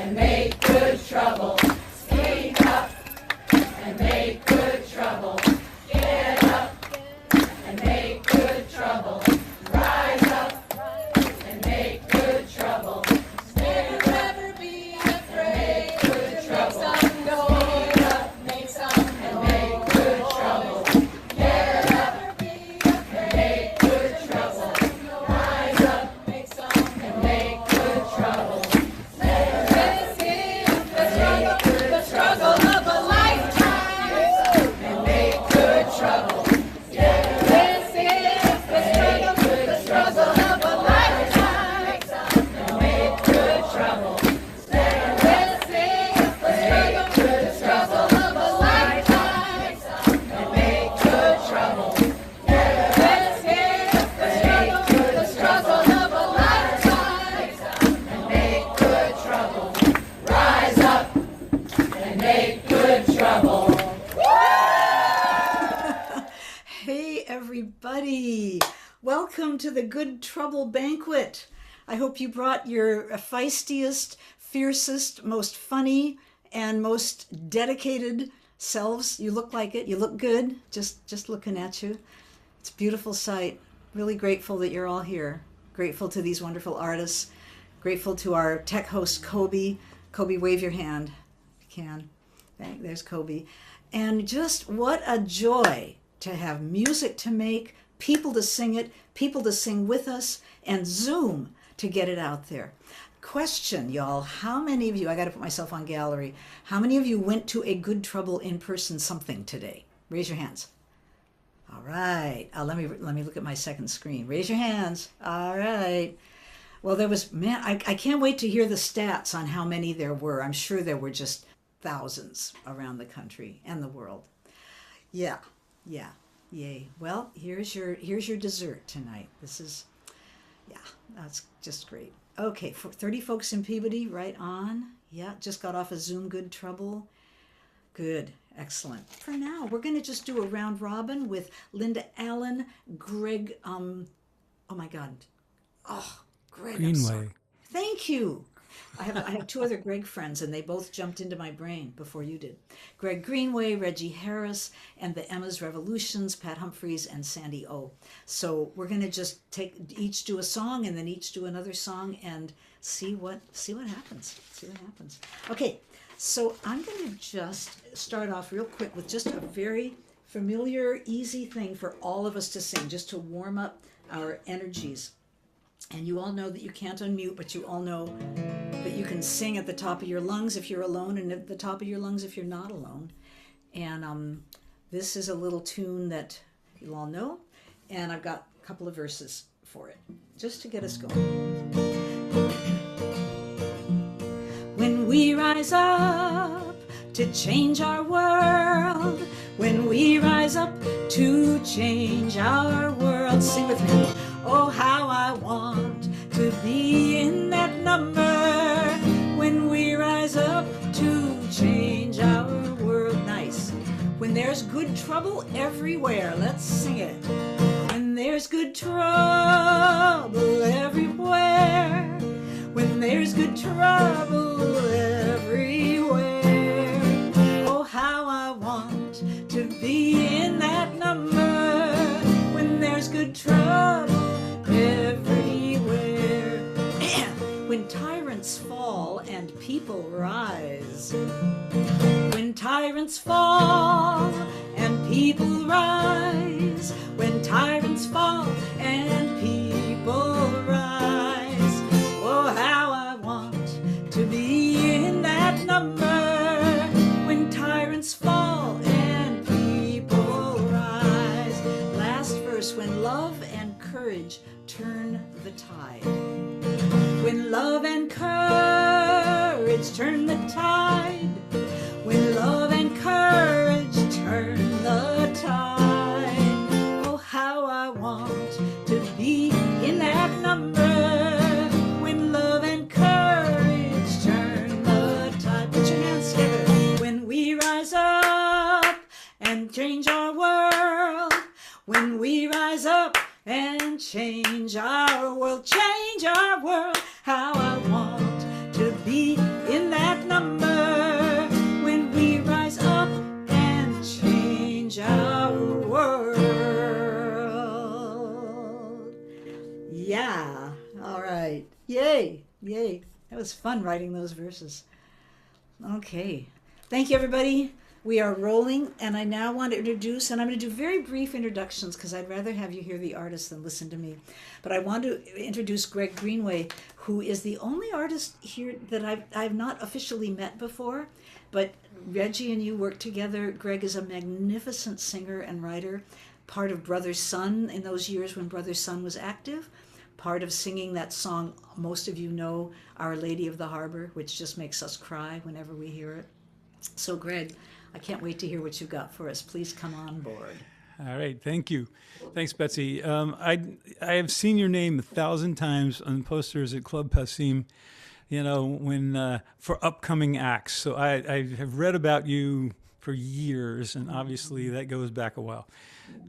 and make good trouble. Speak up and make good trouble. Get up and make good trouble. Rise up and make good trouble. Never be afraid. Good trouble. Speak up, make some and make good trouble. Get up and make good trouble. Rise up, make some and make good trouble. This is the struggle of a lifetime and make good trouble. This is the struggle of a lifetime and make good trouble. This is the struggle of a lifetime and make good trouble. This is the struggle of a lifetime and make good trouble. Rise up and make good trouble. Hey, everybody. Welcome to the Good Trouble Banquet. I hope you brought your feistiest, fiercest, most funny, and most dedicated selves. You look like it. You look good. Just looking at you. It's a beautiful sight. Really grateful that you're all here. Grateful to these wonderful artists. Grateful to our tech host, Kobe. Kobe, wave your hand if you can. There's Kobe. And just what a joy to have music to make, people to sing it, people to sing with us, and Zoom to get it out there. Question, y'all, how many of you, I got to put myself on gallery, how many of you went to a Good Trouble in-person something today? Raise your hands. All right. Let me look at my second screen. Raise your hands. All right. Well, there was, man, I can't wait to hear the stats on how many there were. I'm sure there were just thousands around the country and the world. Yeah, yay. Well, here's your dessert tonight. This is, yeah, that's just great. Okay, 30 folks in Peabody, right on. Yeah, just got off a Zoom Good Trouble. Good, excellent. For now, we're going to just do a round robin with Linda Allen, Greg, oh my God. Oh, Greg. Greenway. Thank you. I have two other Greg friends, and they both jumped into my brain before you did. Greg Greenway, Reggie Harris, and the Emma's Revolutions, Pat Humphreys and Sandy O. So we're going to just each do a song and then each do another song and see what happens. See what happens. Okay, so I'm going to just start off real quick with just a very familiar, easy thing for all of us to sing, just to warm up our energies. And you all know that you can't unmute, but you all know that you can sing at the top of your lungs if you're alone and at the top of your lungs if you're not alone. And this is a little tune that you all know, and I've got a couple of verses for it, just to get us going. When we rise up to change our world, when we rise up to change our world, sing with me. Oh, how I want to be in that number when we rise up to change our world. Nice. When there's good trouble everywhere, let's sing it. When there's good trouble everywhere, when there's good trouble everywhere, oh, how I want to be in that number when there's good trouble everywhere. When tyrants fall and people rise, when tyrants fall and people rise, when tyrants fall and people rise, oh, how I want to be in that number when tyrants fall and people rise. Last verse, when love and courage turn the tide. When love and courage turn the tide. When love and courage turn the tide. Oh, how I want to be in that number when love and courage turn the tide. Put your hands together. When we rise up and change our world, when we rise up and change our world, how I want to be in that right. Yay. Yay. That was fun writing those verses. Okay. Thank you, everybody. We are rolling, and I now want to introduce, and I'm going to do very brief introductions because I'd rather have you hear the artist than listen to me. But I want to introduce Greg Greenway, who is the only artist here that I've not officially met before. But Reggie and you work together. Greg is a magnificent singer and writer, part of Brother Sun in those years when Brother Sun was active, part of singing that song most of you know, Our Lady of the Harbor, which just makes us cry whenever we hear it. So Greg, I can't wait to hear what you've got for us. Please come on board. All right, thank you. Thanks, Betsy. I have seen your name 1,000 times on posters at Club Passim, you know, when for upcoming acts. So I have read about you for years, and obviously that goes back a while.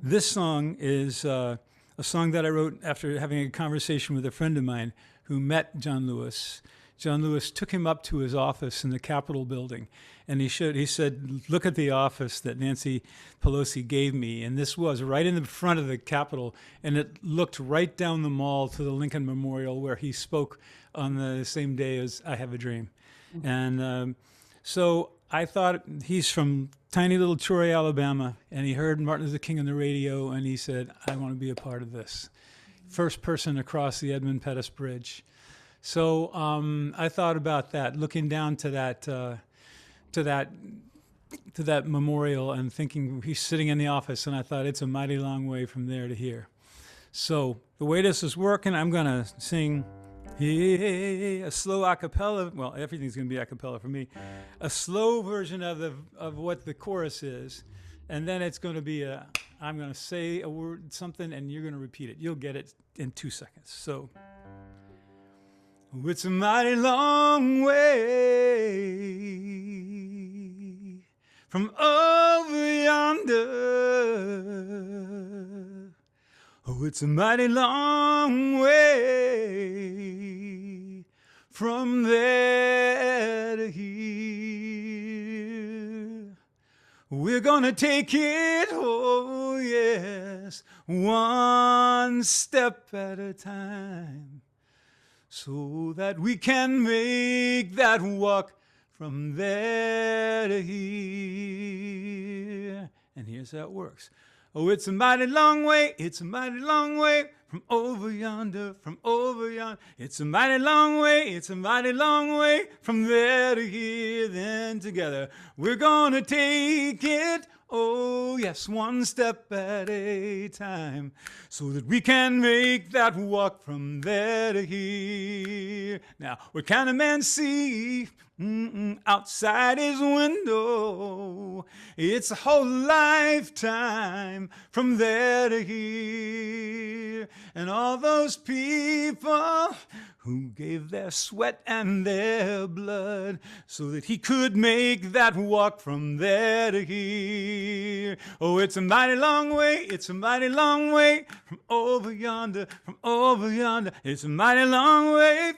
This song is a song that I wrote after having a conversation with a friend of mine who met John Lewis. John Lewis took him up to his office in the Capitol building, and he said, look at the office that Nancy Pelosi gave me. And this was right in the front of the Capitol, and it looked right down the mall to the Lincoln Memorial where he spoke on the same day as I Have a Dream. Mm-hmm. And so I thought, he's from tiny little Troy, Alabama, and he heard Martin Luther King on the radio, and he said, I want to be a part of this. First person across the Edmund Pettus Bridge. So I thought about that, looking down to that memorial and thinking he's sitting in the office, and I thought it's a mighty long way from there to here. So the way this is working, I'm going to sing a slow a cappella. Well, everything's going to be a cappella for me. A slow version of what the chorus is, and then it's going to be I'm going to say a word, something, and you're going to repeat it. You'll get it in 2 seconds. So. It's a mighty long way from over yonder. Oh, it's a mighty long way from there to here. We're gonna take it, oh yes, one step at a time, so that we can make that walk from there to here. And here's how it works. Oh, it's a mighty long way, it's a mighty long way from over yonder, from over yonder. It's a mighty long way, it's a mighty long way from there to here. Then together we're gonna take it, oh yes, one step at a time, so that we can make that walk from there to here. Now, what can a man see outside his window? It's a whole lifetime from there to here. And all those people who gave their sweat and their blood so that he could make that walk from there to here. Oh, it's a mighty long way, it's a mighty long way from over yonder, from over yonder. It's a mighty long way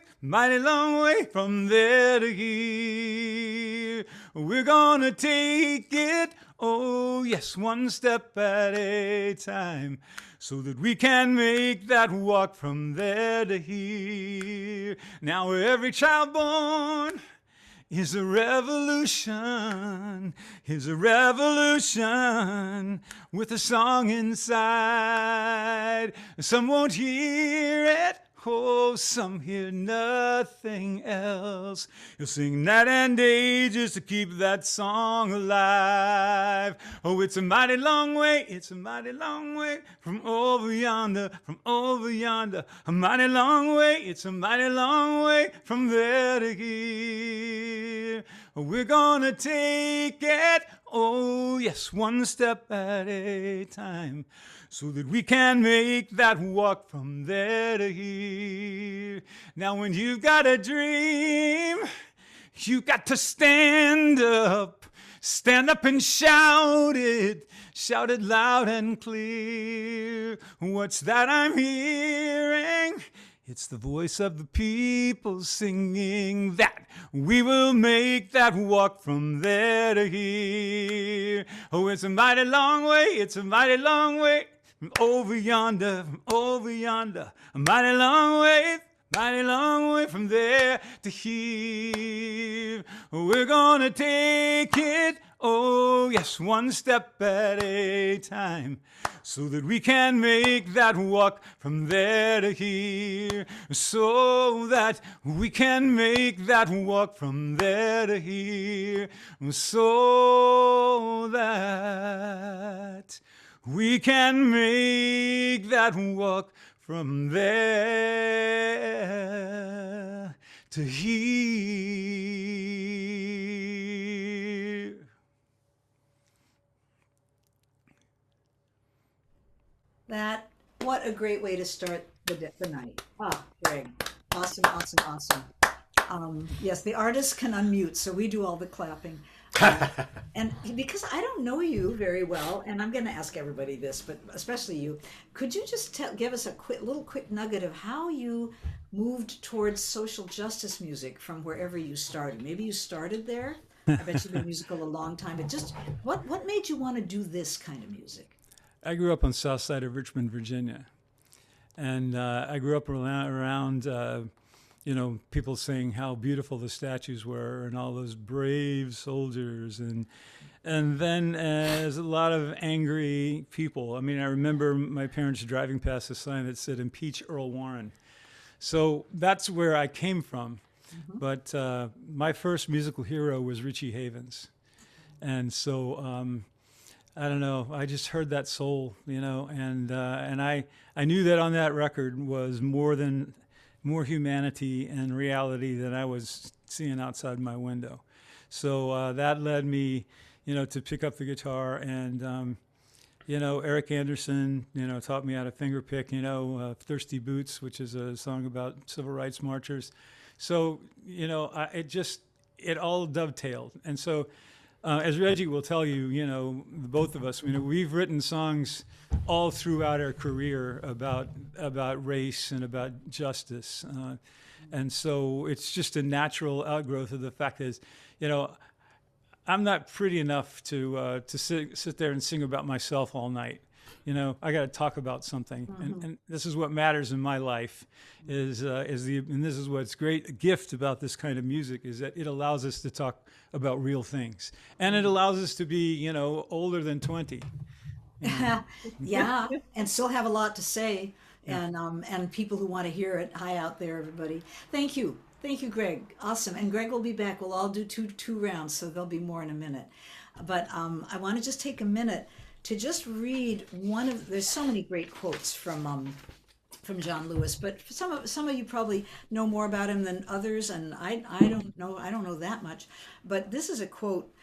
from there to here. We're gonna take it, oh yes, one step at a time, so that we can make that walk from there to here. Now every child born is a revolution, with a song inside. Some won't hear it, oh, some hear nothing else. You'll sing night and day just to keep that song alive. Oh, it's a mighty long way, it's a mighty long way from over yonder, from over yonder. A mighty long way, it's a mighty long way from there to here. We're gonna take it, oh yes, one step at a time, so that we can make that walk from there to here. Now when you've got a dream, you got to stand up and shout it loud and clear. What's that I'm hearing? It's the voice of the people singing that we will make that walk from there to here. Oh, it's a mighty long way, it's a mighty long way from over yonder, a mighty long way mighty long way from there to here. We're gonna take it, oh yes, one step at a time, so that we can make that walk from there to here. So that we can make that walk from there to here. So that we can make that walk from there to here. What a great way to start the night. Ah, Greg. Awesome, awesome, awesome. Yes, the artists can unmute, so we do all the clapping. And because I don't know you very well, and I'm going to ask everybody this, but especially you, could you just give us a little quick nugget of how you moved towards social justice music from wherever you started? Maybe you started there. I bet you've been musical a long time, but just what made you want to do this kind of music? I grew up on the south side of Richmond, Virginia, and I grew up around people saying how beautiful the statues were and all those brave soldiers, and then there's a lot of angry people. I mean, I remember my parents driving past a sign that said "Impeach Earl Warren," so that's where I came from. Mm-hmm. But my first musical hero was Richie Havens, and so. I don't know. I just heard that soul, and I knew that on that record was more humanity and reality than I was seeing outside my window. So that led me, to pick up the guitar, and Eric Anderson, taught me how to fingerpick, "Thirsty Boots," which is a song about civil rights marchers. So it all dovetailed, and so. As Reggie will tell you, both of us, we've written songs all throughout our career about race and about justice, and so it's just a natural outgrowth of the fact is, I'm not pretty enough to sit there and sing about myself all night. I got to talk about something, Mm-hmm. and this is what matters in my life. And this is what's great. A gift about this kind of music is that it allows us to talk about real things, and it allows us to be, older than 20. Yeah, and still have a lot to say, and people who want to hear it. Hi out there, everybody. Thank you, Greg. Awesome, and Greg will be back. We'll all do two rounds, so there'll be more in a minute. But I want to just take a minute to just read there's so many great quotes from John Lewis, but some of you probably know more about him than others, and I don't know that much. But this is a quote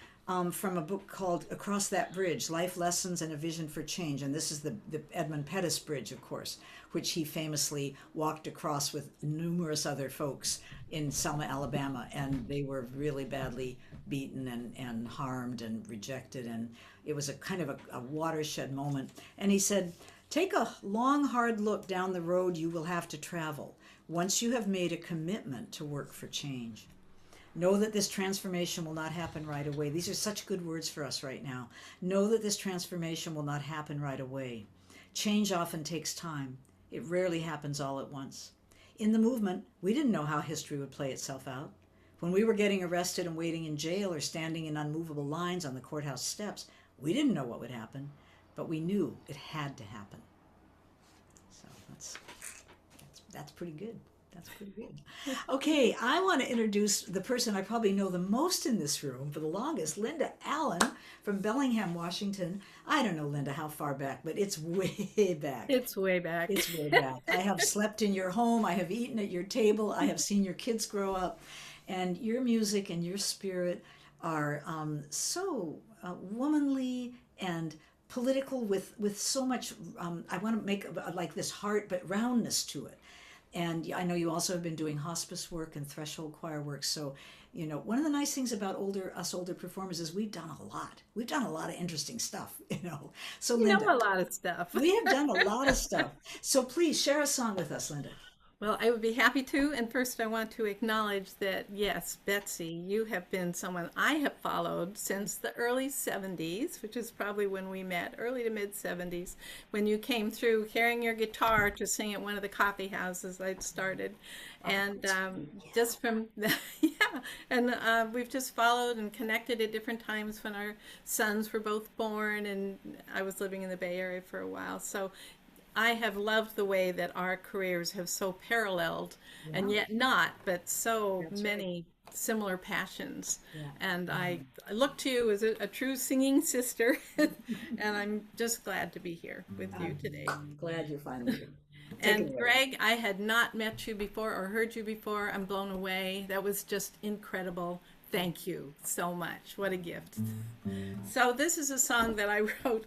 from a book called Across That Bridge: Life Lessons and a Vision for Change. And this is the Edmund Pettus Bridge, of course, which he famously walked across with numerous other folks in Selma, Alabama, and they were really badly beaten and harmed and rejected. And it was a kind of a watershed moment. And he said, "Take a long, hard look down the road you will have to travel once you have made a commitment to work for change. Know that this transformation will not happen right away." These are such good words for us right now. Know that this transformation will not happen right away. Change often takes time. It rarely happens all at once. In the movement, we didn't know how history would play itself out. When we were getting arrested and waiting in jail or standing in unmovable lines on the courthouse steps, we didn't know what would happen, but we knew it had to happen. So that's pretty good. That's pretty good. Okay, I want to introduce the person I probably know the most in this room for the longest, Linda Allen from Bellingham, Washington. I don't know, Linda, how far back, but it's way back. It's way back. It's way back. I have slept in your home. I have eaten at your table. I have seen your kids grow up. And your music and your spirit are so womanly and political with so much, I want to make like this heart, but roundness to it. And I know you also have been doing hospice work and threshold choir work. So, one of the nice things about us older performers is we've done a lot. We've done a lot of interesting stuff, So You Linda, know a lot of stuff. we have done a lot of stuff. So please share a song with us, Linda. Well, I would be happy to. And first, I want to acknowledge that, yes, Betsy, you have been someone I have followed since the early 70s, which is probably when we met, early to mid 70s, when you came through carrying your guitar to sing at one of the coffee houses I'd started. And just from, yeah, and we've just followed and connected at different times when our sons were both born, and I was living in the Bay Area for a while. So I have loved the way that our careers have so paralleled and yet not, but so many similar passions. And I look to you as a true singing sister, and I'm just glad to be here with you today. Glad you're finally here. And Greg, I had not met you before or heard you before. I'm blown away. That was just incredible. Thank you so much. What a gift. So this is a song that I wrote.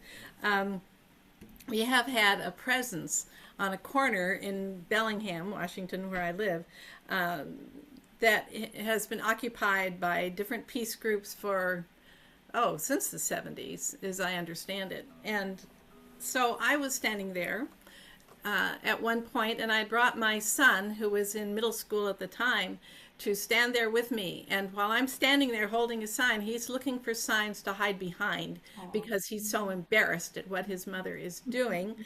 We have had a presence on a corner in Bellingham, Washington, where I live, that has been occupied by different peace groups for, since the 70s, as I understand it. And so I was standing there at one point, and I brought my son, who was in middle school at the time, to stand there with me. And while I'm standing there holding a sign, he's looking for signs to hide behind because he's so embarrassed at what his mother is doing.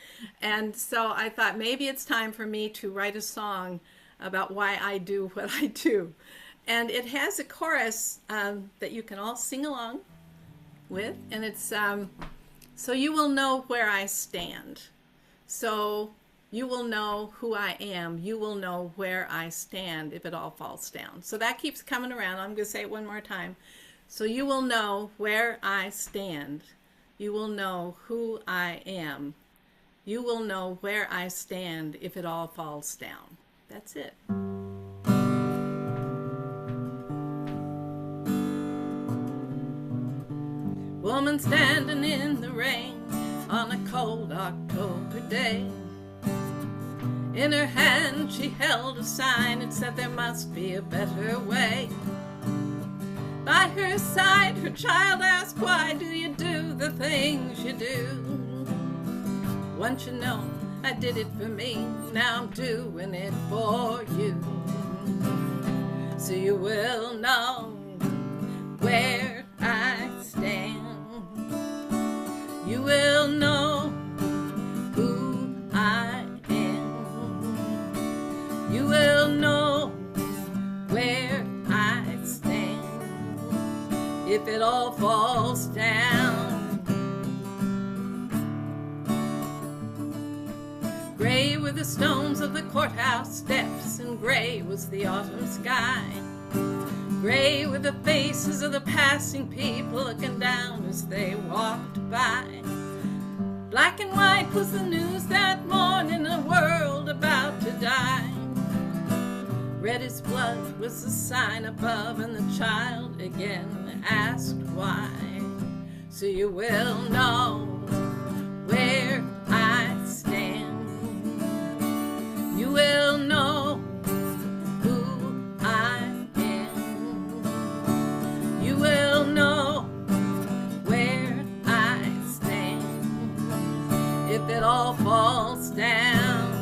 And so I thought maybe it's time for me to write a song about why I do what I do. And it has a chorus that you can all sing along with. And it's, so you will know where I stand. So you will know who I am. You will know where I stand if it all falls down. So that keeps coming around. I'm going to say it one more time. So you will know where I stand. You will know who I am. You will know where I stand if it all falls down. That's it. Woman standing in the rain on a cold October day. In her hand she held a sign. It said there must be a better way. By her side her child asked, why do you do the things you do? Once you know I did it for me, now I'm doing it for you. So you will know where I stand. You will know who I am. You will know where I stand if it all falls down. Gray were the stones of the courthouse steps, and gray was the autumn sky. Gray were the faces of the passing people looking down as they walked by. Black and white was the news that morning, a world about to die. Red as blood was the sign above, and the child again asked why. So you will know where I stand. You will know who I am. You will know where I stand if it all falls down.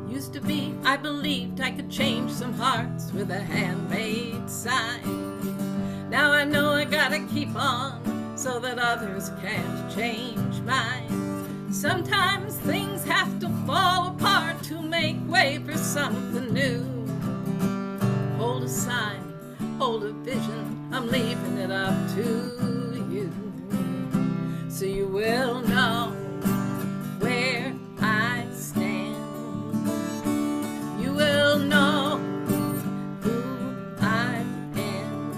Used to be, I believed I could change some hearts with a handmade sign. Now I know I gotta keep on so that others can't change mine. Sometimes things have to fall apart to make way for something new. Hold a sign, hold a vision, I'm leaving it up to you. So you will know where I stand. You will know who I am.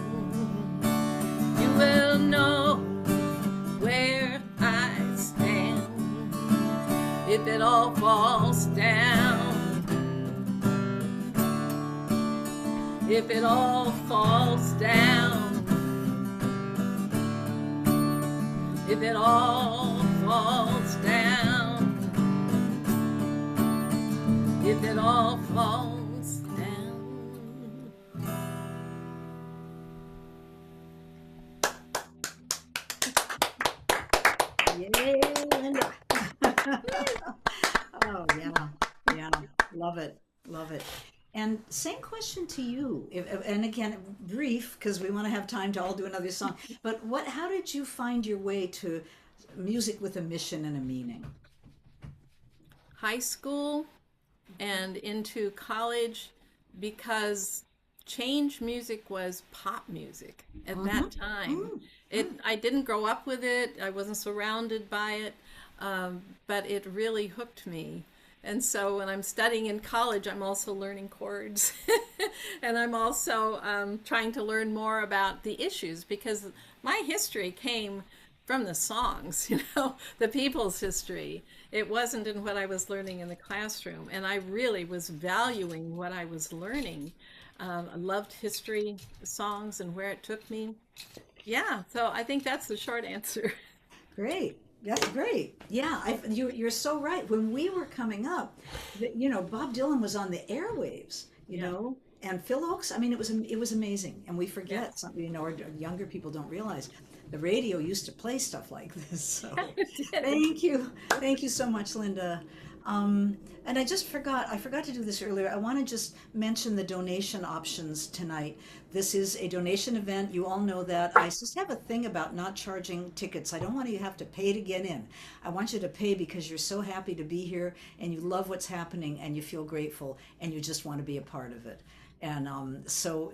You will know where I stand if it all falls down. If it all falls down. If it all falls down. If it all falls down. Yay, Linda. Love it. Love it. And same question to you. And again, brief, because we want to have time to all do another song. But how did you find your way to music with a mission and a meaning? High school and into college, because change music was pop music at that time. I didn't grow up with it. I wasn't surrounded by it, but it really hooked me. And so when I'm studying in college, I'm also learning chords. And I'm also trying to learn more about the issues, because my history came from the songs, the people's history. It wasn't in what I was learning in the classroom. And I really was valuing what I was learning. I loved history songs and where it took me. Yeah, so I think that's the short answer. Great. That's great. Yeah, you're so right. When we were coming up, Bob Dylan was on the airwaves, and Phil Oakes. I mean, it was amazing. And we forget something, or younger people don't realize the radio used to play stuff like this. So thank you so much, Linda. And I forgot to do this earlier. I want to just mention the donation options tonight. This is a donation event. You all know that. I just have a thing about not charging tickets. I don't want you to have to pay to get in. I want you to pay because you're so happy to be here and you love what's happening and you feel grateful and you just want to be a part of it. And so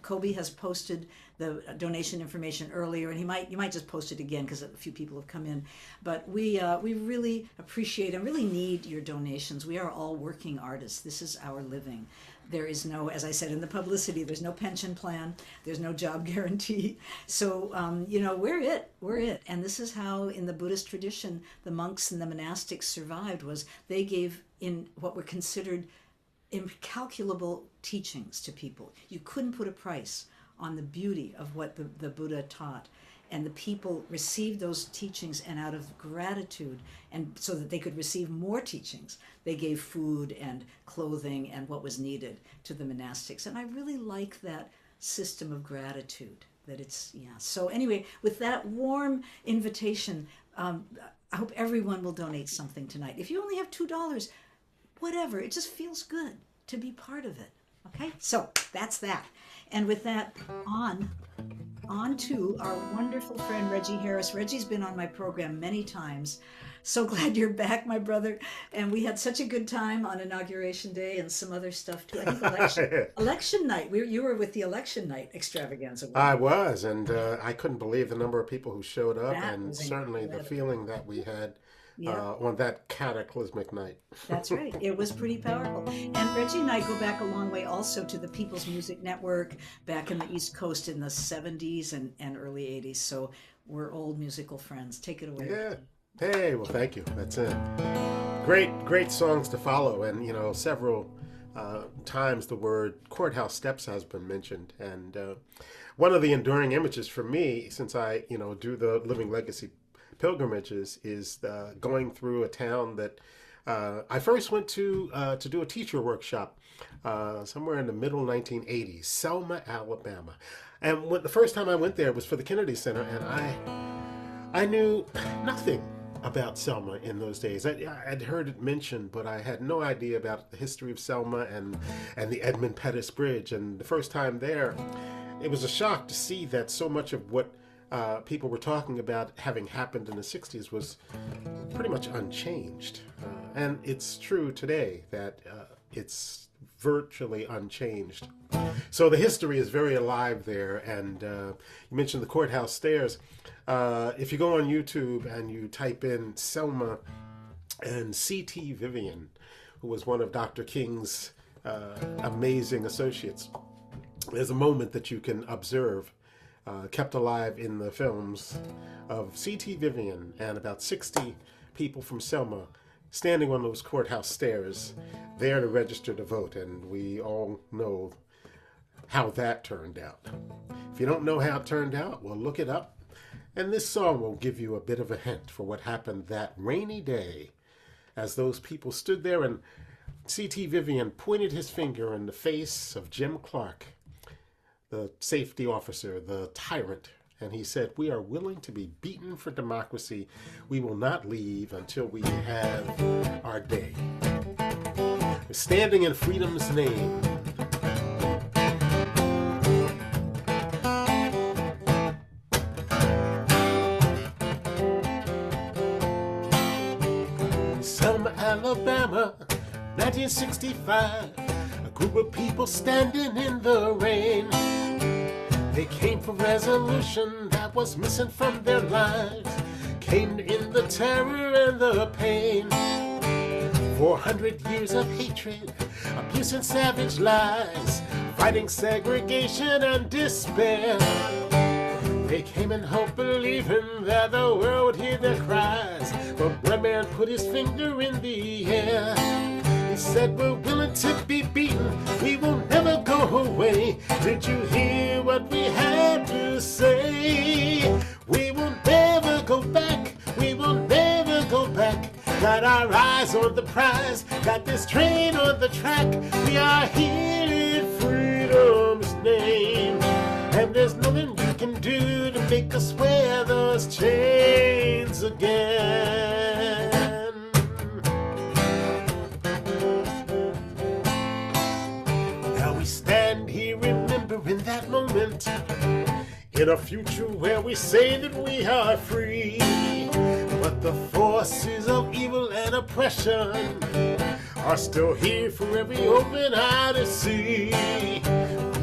Kobe has posted the donation information earlier, and you might just post it again because a few people have come in. But we really appreciate and really need your donations. We are all working artists. This is our living. There is no, as I said in the publicity, there's no pension plan. There's no job guarantee. So we're it. And this is how in the Buddhist tradition the monks and the monastics survived. Was they gave in what were considered incalculable teachings to people. You couldn't put a price on the beauty of what the Buddha taught. And the people received those teachings, and out of gratitude, and so that they could receive more teachings, they gave food and clothing and what was needed to the monastics. And I really like that system of gratitude. So anyway, with that warm invitation, I hope everyone will donate something tonight. If you only have $2, whatever, it just feels good to be part of it. Okay, so that's that. And with that, on to our wonderful friend Reggie Harris. Reggie's been on my program many times. So glad you're back, my brother. And we had such a good time on Inauguration Day and some other stuff too. I think election night. You were with the election night extravaganza. I was, and I couldn't believe the number of people who showed up, and certainly the feeling that we had on that cataclysmic night. That's right. It was pretty powerful. And Reggie and I go back a long way also to the People's Music Network back in the East Coast in the 70s and early 80s. So we're old musical friends. Take it away. Yeah. Hey, well, thank you. That's it. Great songs to follow. And, several times the word courthouse steps has been mentioned. And one of the enduring images for me, since I, do the Living Legacy pilgrimages, is going through a town that I first went to do a teacher workshop somewhere in the middle 1980s, Selma, Alabama. And the first time I went there was for the Kennedy Center, and I knew nothing about Selma in those days. I'd heard it mentioned, but I had no idea about the history of Selma and the Edmund Pettus Bridge. And the first time there, it was a shock to see that so much of what people were talking about having happened in the 60s was pretty much unchanged. And it's true today that it's virtually unchanged. So the history is very alive there. And you mentioned the courthouse stairs. If you go on YouTube and you type in Selma and C.T. Vivian, who was one of Dr. King's amazing associates, there's a moment that you can observe kept alive in the films of C.T. Vivian and about 60 people from Selma standing on those courthouse stairs there to register to vote. And we all know how that turned out. If you don't know how it turned out, well, look it up. And this song will give you a bit of a hint for what happened that rainy day as those people stood there and C.T. Vivian pointed his finger in the face of Jim Clark, the safety officer, the tyrant, and he said, "We are willing to be beaten for democracy. We will not leave until we have our day." standing in freedom's name. Selma, Alabama, 1965. A group of people standing in the rain. They came for resolution that was missing from their lives. Came in the terror and the pain. 400 years of hatred, abuse and savage lies, fighting segregation and despair. They came in hope, believing that the world would hear their cries. But one man put his finger in the air. He said, we're willing to be beaten, we will never go away. Did you hear what we had to say? We will never go back, we will never go back. Got our eyes on the prize, got this train on the track. We are here in freedom's name. And there's nothing you can do to make us wear those chains again. Now we stand here remembering that moment, in a future where we say that we are free. But the forces of evil and oppression are still here for every open eye to see.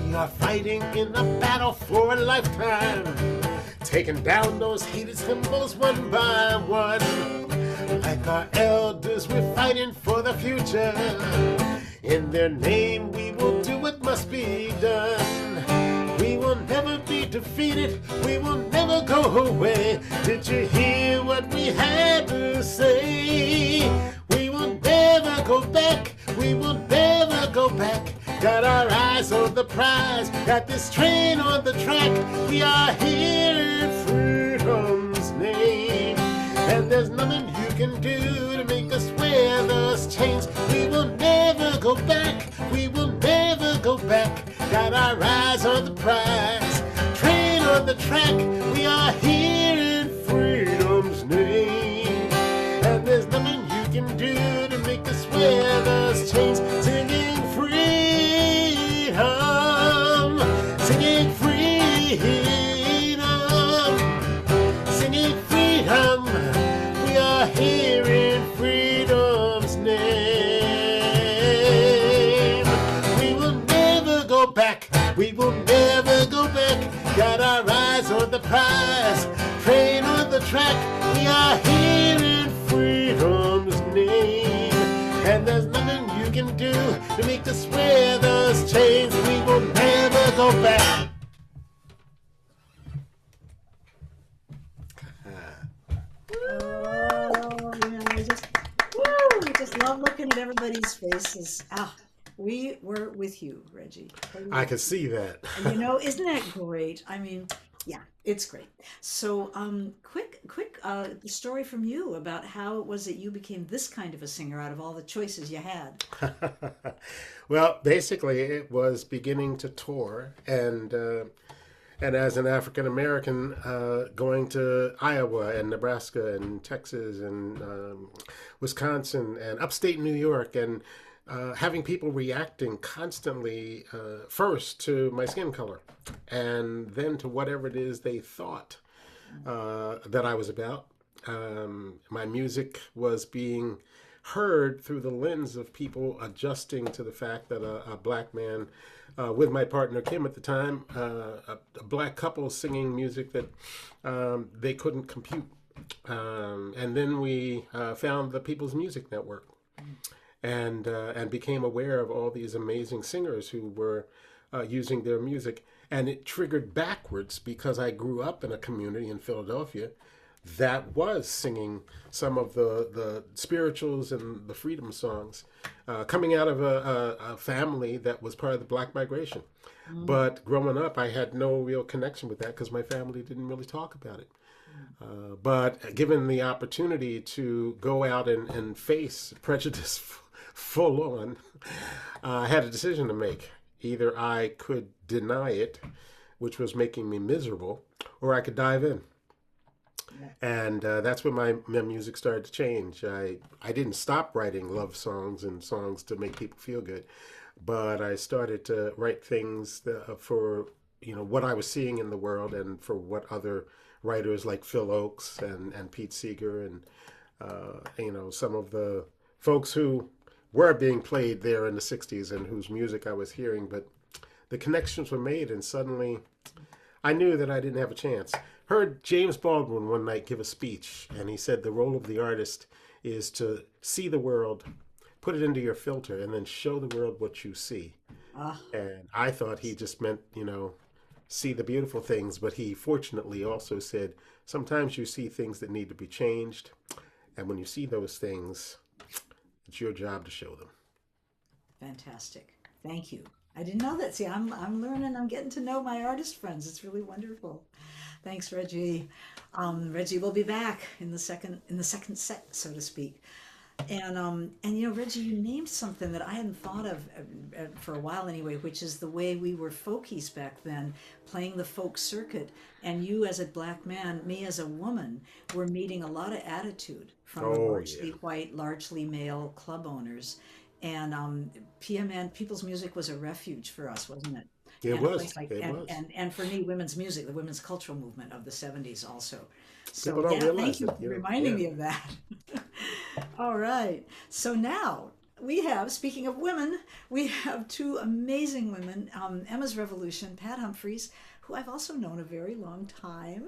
We are fighting in a battle for a lifetime, taking down those hated symbols one by one. Like our elders, we're fighting for the future. In their name, we will do what must be done. We will never be defeated, we will never go away. Did you hear what we had to say? We will never go back, we will never go back. Got our eyes on the prize, got this train on the track. We are here in freedom's name. And there's nothing you can do to make us wear those chains. We will never go back, we will never go back. Got our eyes on the prize, train on the track. We are here in freedom's name. And there's nothing you can do to make us wear those chains. Singing freedom, singing freedom, singing freedom. We are here in freedom's name. We will never go back, we will never go back. Got our eyes on the prize, train on the track. We are here in freedom's name. And there's nothing you can do to make us wear those chains. We will never go back. Oh, I just love looking at everybody's faces. We were with you, Reggie. I can see that. And you know, isn't that great? I mean, yeah, it's great. So, quick story from you about how it was that you became this kind of a singer out of all the choices you had. Well, basically, it was beginning to tour, and as an African American, going to Iowa and Nebraska and Texas and Wisconsin and upstate New York, and having people reacting constantly, first to my skin color, and then to whatever it is they thought that I was about. My music was being heard through the lens of people adjusting to the fact that a black man, with my partner Kim at the time, a black couple singing music that they couldn't compute. And then we found the People's Music Network, and became aware of all these amazing singers who were using their music. And it triggered backwards because I grew up in a community in Philadelphia that was singing some of the spirituals and the freedom songs, coming out of a family that was part of the Black migration. But growing up, I had no real connection with that because my family didn't really talk about it. But given the opportunity to go out and face prejudice full on, I had a decision to make. Either I could deny it, which was making me miserable, or I could dive in. And that's when my music started to change. I didn't stop writing love songs and songs to make people feel good, but I started to write things for what I was seeing in the world, and for what other writers like Phil Oakes and Pete Seeger and some of the folks who were being played there in the 60s and whose music I was hearing. But the connections were made, and suddenly I knew that I didn't have a chance. Heard James Baldwin one night give a speech, and he said the role of the artist is to see the world, put it into your filter, and then show the world what you see. And I thought he just meant, see the beautiful things, but he fortunately also said sometimes you see things that need to be changed, and when you see those things, it's your job to show them. Fantastic. Thank you. I didn't know that. See, I'm learning. I'm getting to know my artist friends. It's really wonderful. Thanks, Reggie. Reggie will be back in the second set, so to speak. And Reggie, you named something that I hadn't thought of for a while anyway, which is the way we were folkies back then, playing the folk circuit. And you as a black man, me as a woman, were meeting a lot of attitude from the largely white, largely male club owners. And PMN, people's music was a refuge for us, wasn't it? It was. And for me, women's music, the women's cultural movement of the 70s also. So People don't realize thank you it, for reminding me of that. All right. So now we have, speaking of women, we have two amazing women, Emma's Revolution, Pat Humphries, who I've also known a very long time.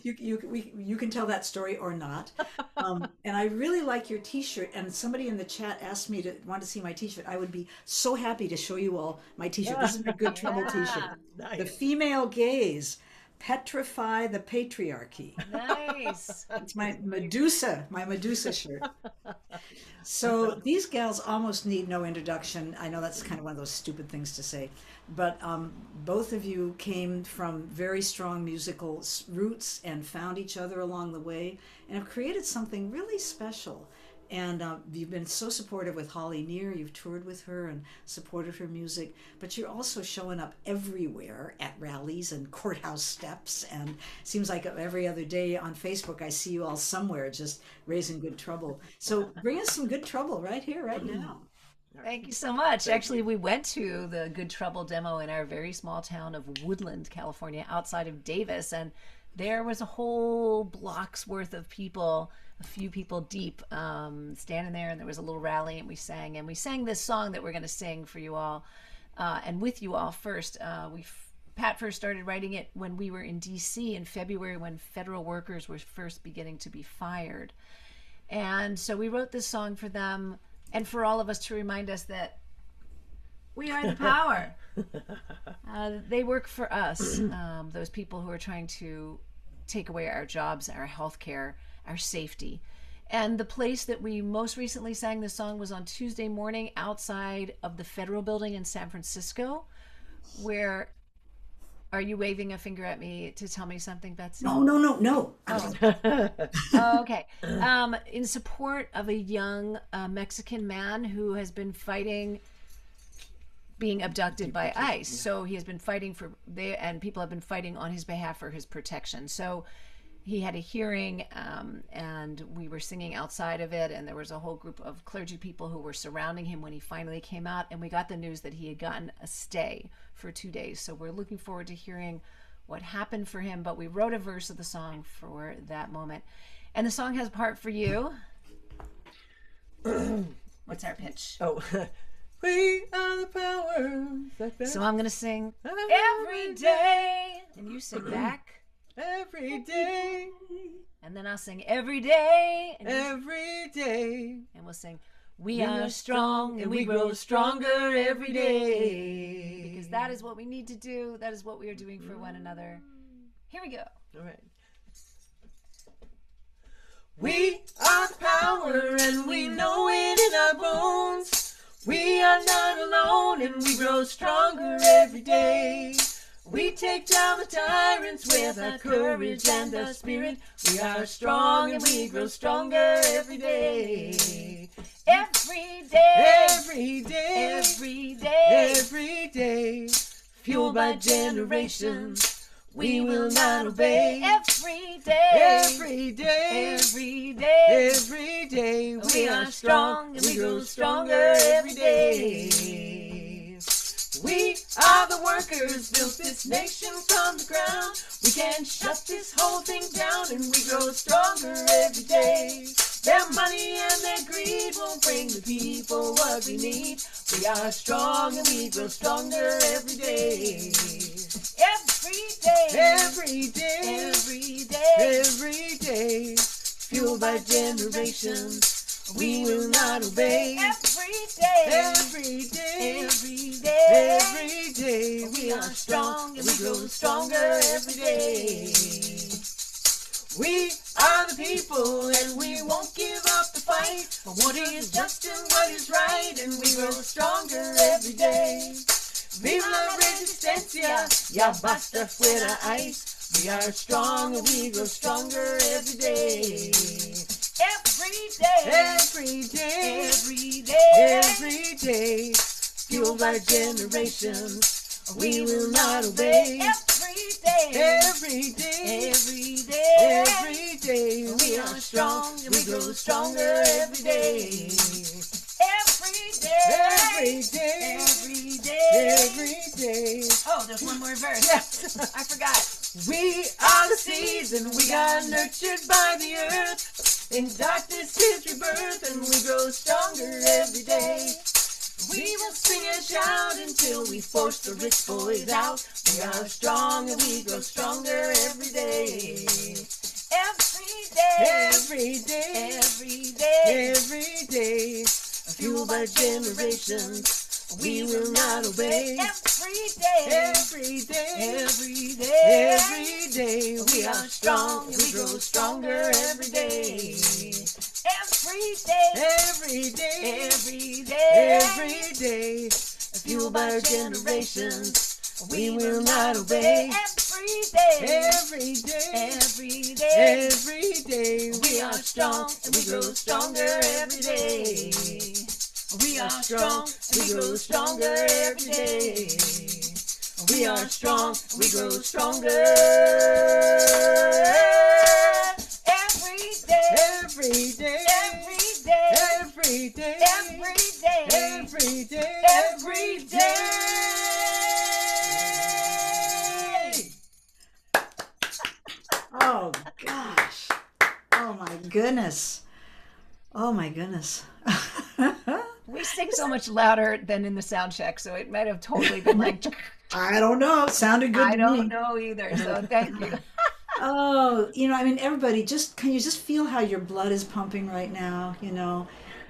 You can tell that story or not. And I really like your T-shirt. And somebody in the chat asked me want to see my T-shirt. I would be so happy to show you all my T-shirt. This is a Good Trouble T-shirt. Nice. The female gaze. Petrify the patriarchy. Nice. It's my Medusa shirt. So these gals almost need no introduction. I know that's kind of one of those stupid things to say, but both of you came from very strong musical roots and found each other along the way and have created something really special. And you've been so supportive with Holly Near. You've toured with her and supported her music. But you're also showing up everywhere at rallies and courthouse steps. And it seems like every other day on Facebook, I see you all somewhere just raising good trouble. So bring us some good trouble right here, right now. Thank you so much. Actually, we went to the Good Trouble demo in our very small town of Woodland, California, outside of Davis. And there was a whole block's worth of people, a few people deep, standing there, and there was a little rally, and we sang this song that we're going to sing for you all, and with you all first. Pat first started writing it when we were in DC in February, when federal workers were first beginning to be fired. And so we wrote this song for them and for all of us to remind us that we are the power. They work for us, those people who are trying to take away our jobs, our health care, our safety. And the place that we most recently sang this song was on Tuesday morning outside of the Federal Building in San Francisco, where... Are you waving a finger at me to tell me something, Betsy? No. Oh, okay. In support of a young Mexican man who has been fighting being abducted by ICE. So he has been fighting and people have been fighting on his behalf for his protection. So he had a hearing, and we were singing outside of it, and there was a whole group of clergy people who were surrounding him when he finally came out, and we got the news that he had gotten a stay for 2 days. So we're looking forward to hearing what happened for him, but we wrote a verse of the song for that moment. And the song has a part for you. What's our pitch? Oh, we are the power. So I'm going to sing every day, and you sing back. Every day. And then I'll sing every day. Every day. And we'll sing, we are strong and we grow stronger every day. Because that is what we need to do. That is what we are doing for one another. Here we go. All right. We are the power and we know it in our bones. We are not alone and we grow stronger every day. We take down the tyrants with our courage and our spirit. We are strong and we grow stronger every day. Every day. Every day. Every day. Every day. Fueled by generations. we will not obey. Every day, Every day, every day, every day, we are strong and we grow stronger every day. We are the workers, built this nation from the ground. We can shut this whole thing down and we grow stronger every day. Their money and their greed won't bring the people what we need. We are strong and we grow stronger every day. Every day, Every day, every day, every day, fueled by generations, we will not obey. every day, Every day, every day, every day, we are strong and we grow stronger every day. We are the people and we won't give up the fight for what is just and what is right, and we grow stronger every day. Viva la resistencia, ya basta fuera ice. We are strong and we grow stronger every day. Every day, Every day, every day, every day, fueled by generations, we will not obey. every day, Every day, every day, every day, we are strong and we grow stronger every day. Every day, every day, every day. every day. Oh, there's one more verse. Yes. I forgot. We are the seeds and we are nurtured by the earth. In darkness is rebirth and we grow stronger every day. We will sing and shout until we force the rich boys out. We are strong and we grow stronger every day. Every day, Every day, every day, every day, fueled by generations, we will not obey. every day, Every day, every day, every day, we are strong and we grow stronger every day. every day, Every day, every day, every day, fueled by generations, we will not obey. every day, Every day, every day, every day, we are strong and we grow stronger every day. We are strong and we grow stronger every day. We are strong, we grow stronger every day, every day, every day, every day, every day, every day, every day. Oh gosh. Oh my goodness. Oh my goodness. We sing so much louder than in the sound check, so it might have totally been like, I don't know. It sounded good I to don't me. know either. So thank you. Oh, I mean, everybody, can you just feel how your blood is pumping right now?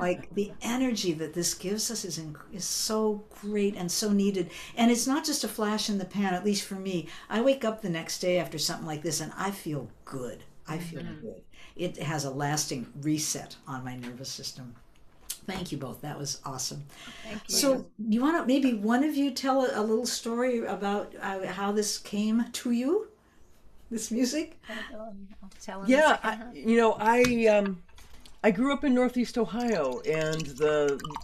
Like the energy that this gives us is so great and so needed. And it's not just a flash in the pan, at least for me. I wake up the next day after something like this and I feel good. I feel good. It has a lasting reset on my nervous system. Thank you both. That was awesome. Thank you. So you want to, maybe one of you tell a little story about how this came to you, this music? I'll tell in a Yeah, second. I grew up in Northeast Ohio, and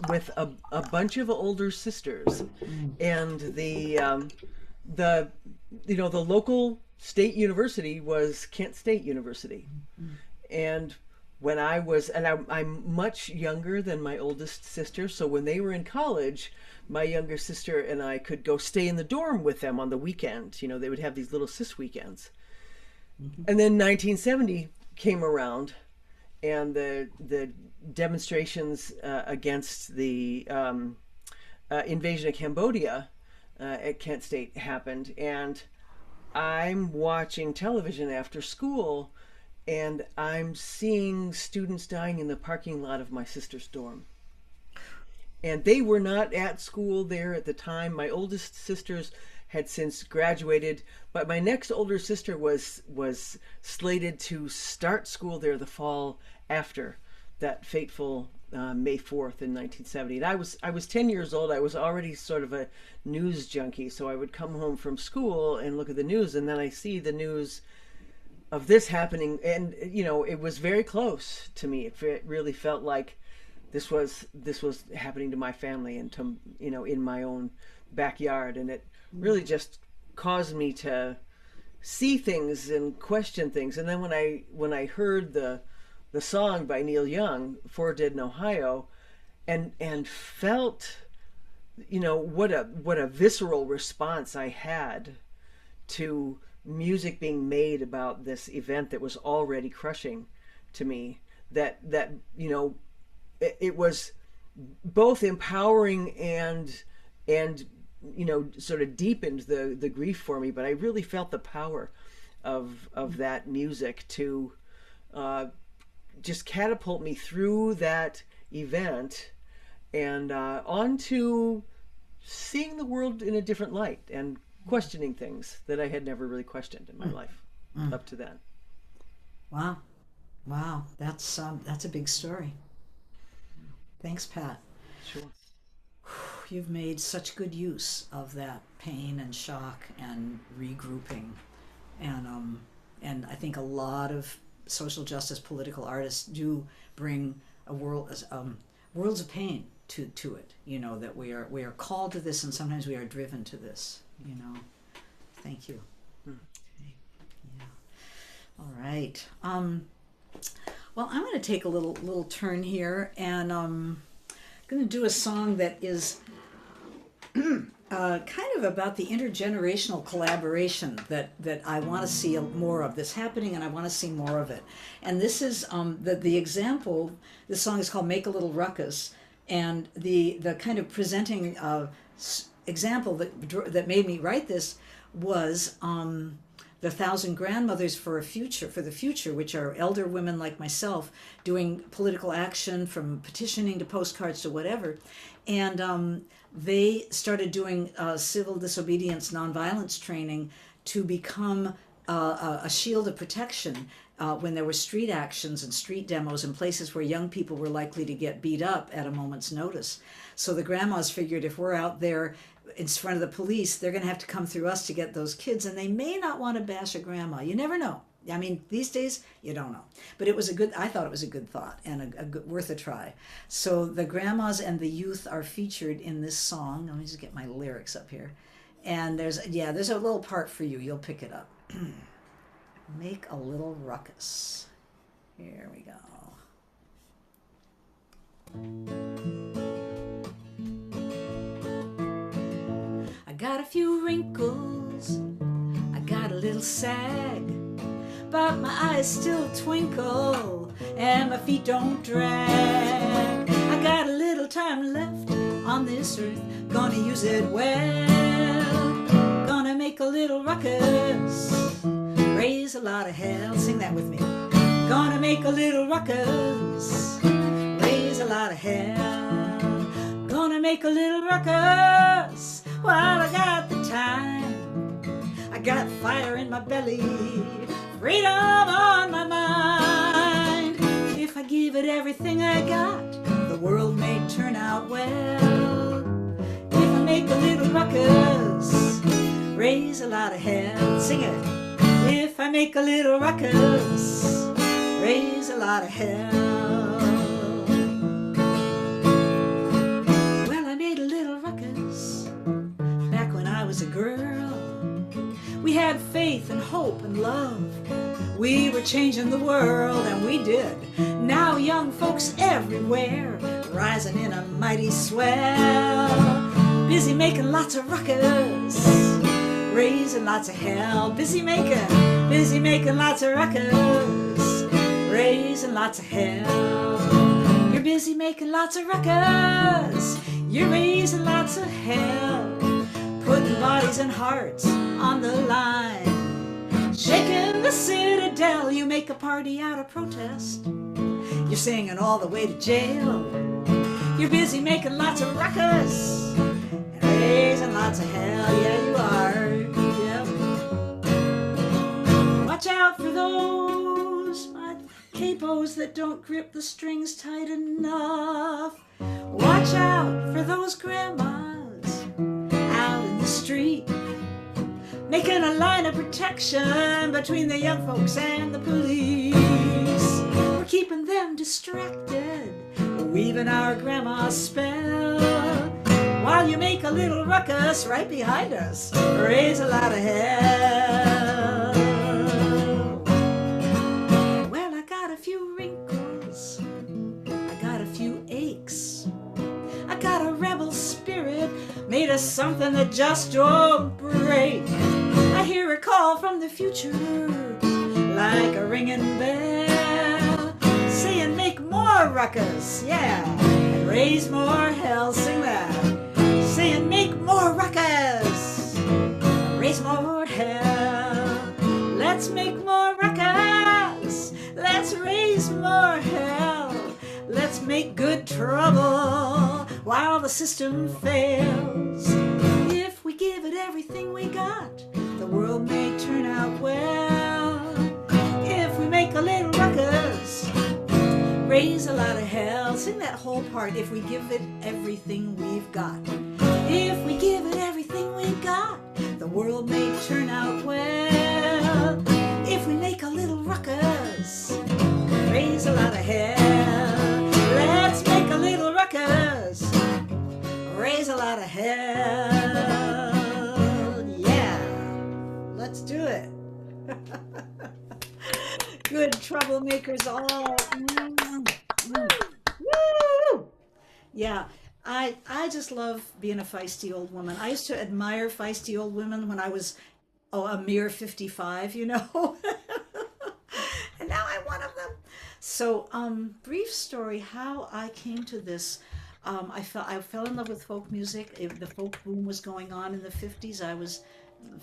with a bunch of older sisters, and the local state university was Kent State University, and when I'm much younger than my oldest sister, so when they were in college, my younger sister and I could go stay in the dorm with them on the weekend. They would have these little sis weekends. And then 1970 came around, and the demonstrations against the invasion of Cambodia at Kent State happened, and I'm watching television after school, and I'm seeing students dying in the parking lot of my sister's dorm. And they were not at school there at the time. My oldest sisters had since graduated, but my next older sister was slated to start school there the fall after that fateful May 4th in 1970. And I was 10 years old. I was already sort of a news junkie, so I would come home from school and look at the news, and then I see the news of this happening, and it was very close to me. It really felt like this was happening to my family and to in my own backyard, and it really just caused me to see things and question things. And then when I heard the song by Neil Young, "For Dead in Ohio," and felt, what a visceral response I had to music being made about this event that was already crushing to me, that it was both empowering and sort of deepened the grief for me. But I really felt the power of that music to just catapult me through that event and onto seeing the world in a different light and questioning things that I had never really questioned in my life up to then. Wow, that's a big story. Thanks, Pat. Sure. You've made such good use of that pain and shock and regrouping, and I think a lot of social justice political artists do bring a worlds of pain to it. That we are called to this, and sometimes we are driven to this. Thank you. Okay. Yeah. All right. Well, I'm going to take a little turn here, and I'm going to do a song that is kind of about the intergenerational collaboration that I want to see more of this happening, and I want to see more of it. And this is the example. This song is called "Make a Little Ruckus," and the kind of presenting example that made me write this was the 1,000 Grandmothers for the Future, which are elder women like myself doing political action, from petitioning to postcards to whatever. And they started doing civil disobedience, nonviolence training to become a shield of protection when there were street actions and street demos in places where young people were likely to get beat up at a moment's notice. So the grandmas figured, if we're out there in front of the police, they're going to have to come through us to get those kids, and they may not want to bash a grandma. You never know. I mean, these days, you don't know. But I thought it was a good thought and worth a try. So the grandmas and the youth are featured in this song. Let me just get my lyrics up here. And there's a little part for you. You'll pick it up. Make a little ruckus. Here we go. I got a few wrinkles, I got a little sag, but my eyes still twinkle and my feet don't drag. I got a little time left on this earth, gonna use it well, gonna make a little ruckus, raise a lot of hell. Sing that with me. Gonna make a little ruckus, raise a lot of hell, gonna make a little ruckus while I got the time. I got fire in my belly, freedom on my mind. If I give it everything I got, the world may turn out well. If I make a little ruckus, raise a lot of hell. Sing it. If I make a little ruckus, raise a lot of hell. Well, I made a little ruckus back when I was a girl. We had faith and hope and love. We were changing the world, and we did. Now young folks everywhere, rising in a mighty swell. Busy making lots of ruckus, raising lots of hell. Busy making lots of ruckus, raising lots of hell. You're busy making lots of ruckus, you're raising lots of hell. Putting bodies and hearts on the line, shaking the citadel. You make a party out of protest, you're singing all the way to jail. You're busy making lots of ruckus and raising lots of hell. Yeah, you are. Yep. Watch out for those capos that don't grip the strings tight enough. Watch out for those grandmas out in the street, making a line of protection between the young folks and the police. We're keeping them distracted, weaving our grandma's spell, while you make a little ruckus right behind us, raise a lot of hell. made us something that just don't break. I hear a call from the future, like a ringing bell, saying make more ruckus, yeah, and raise more hell. Sing that. Saying make more ruckus, raise more hell. Let's make more ruckus, let's raise more hell. Let's make good trouble while the system fails. If we give it everything we got, the world may turn out well. If we make a little ruckus, raise a lot of hell. Sing that whole part. If we give it everything we've got. If we give it everything we've got, the world may turn out well. If we make a little ruckus, raise a lot of hell. Let's make a little ruckus, raise a lot of hell. Yeah, let's do it. Good troublemakers all. Woo! Yeah, I just love being a feisty old woman. I used to admire feisty old women when I was a mere 55, you know. And now I'm one of them. So, brief story how I came to this. I fell in love with folk music. The folk boom was going on in the 50s. I was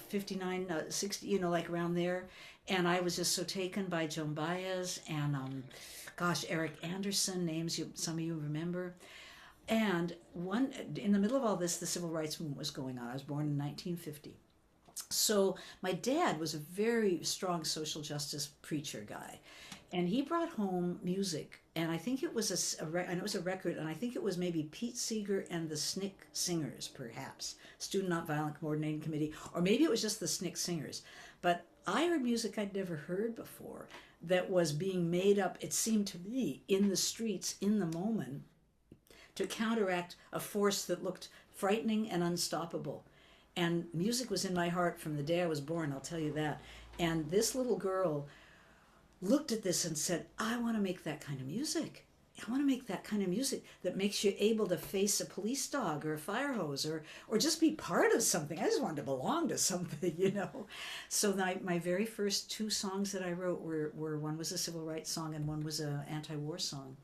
59, 60, you know, like around there. And I was just so taken by Joan Baez and, Eric Anderson, names some of you remember. And in the middle of all this, the civil rights movement was going on. I was born in 1950. So my dad was a very strong social justice preacher guy. And he brought home music, and I think it was a record, and I think it was maybe Pete Seeger and the SNCC Singers, perhaps, Student Nonviolent Coordinating Committee, or maybe it was just the SNCC Singers. But I heard music I'd never heard before that was being made up, it seemed to me, in the streets, in the moment, to counteract a force that looked frightening and unstoppable. And music was in my heart from the day I was born, I'll tell you that. And this little girl looked at this and said, I want to make that kind of music. I want to make that kind of music that makes you able to face a police dog or a fire hose or just be part of something. I just wanted to belong to something, you know. So my very first two songs that I wrote were one was a civil rights song and one was an anti-war song.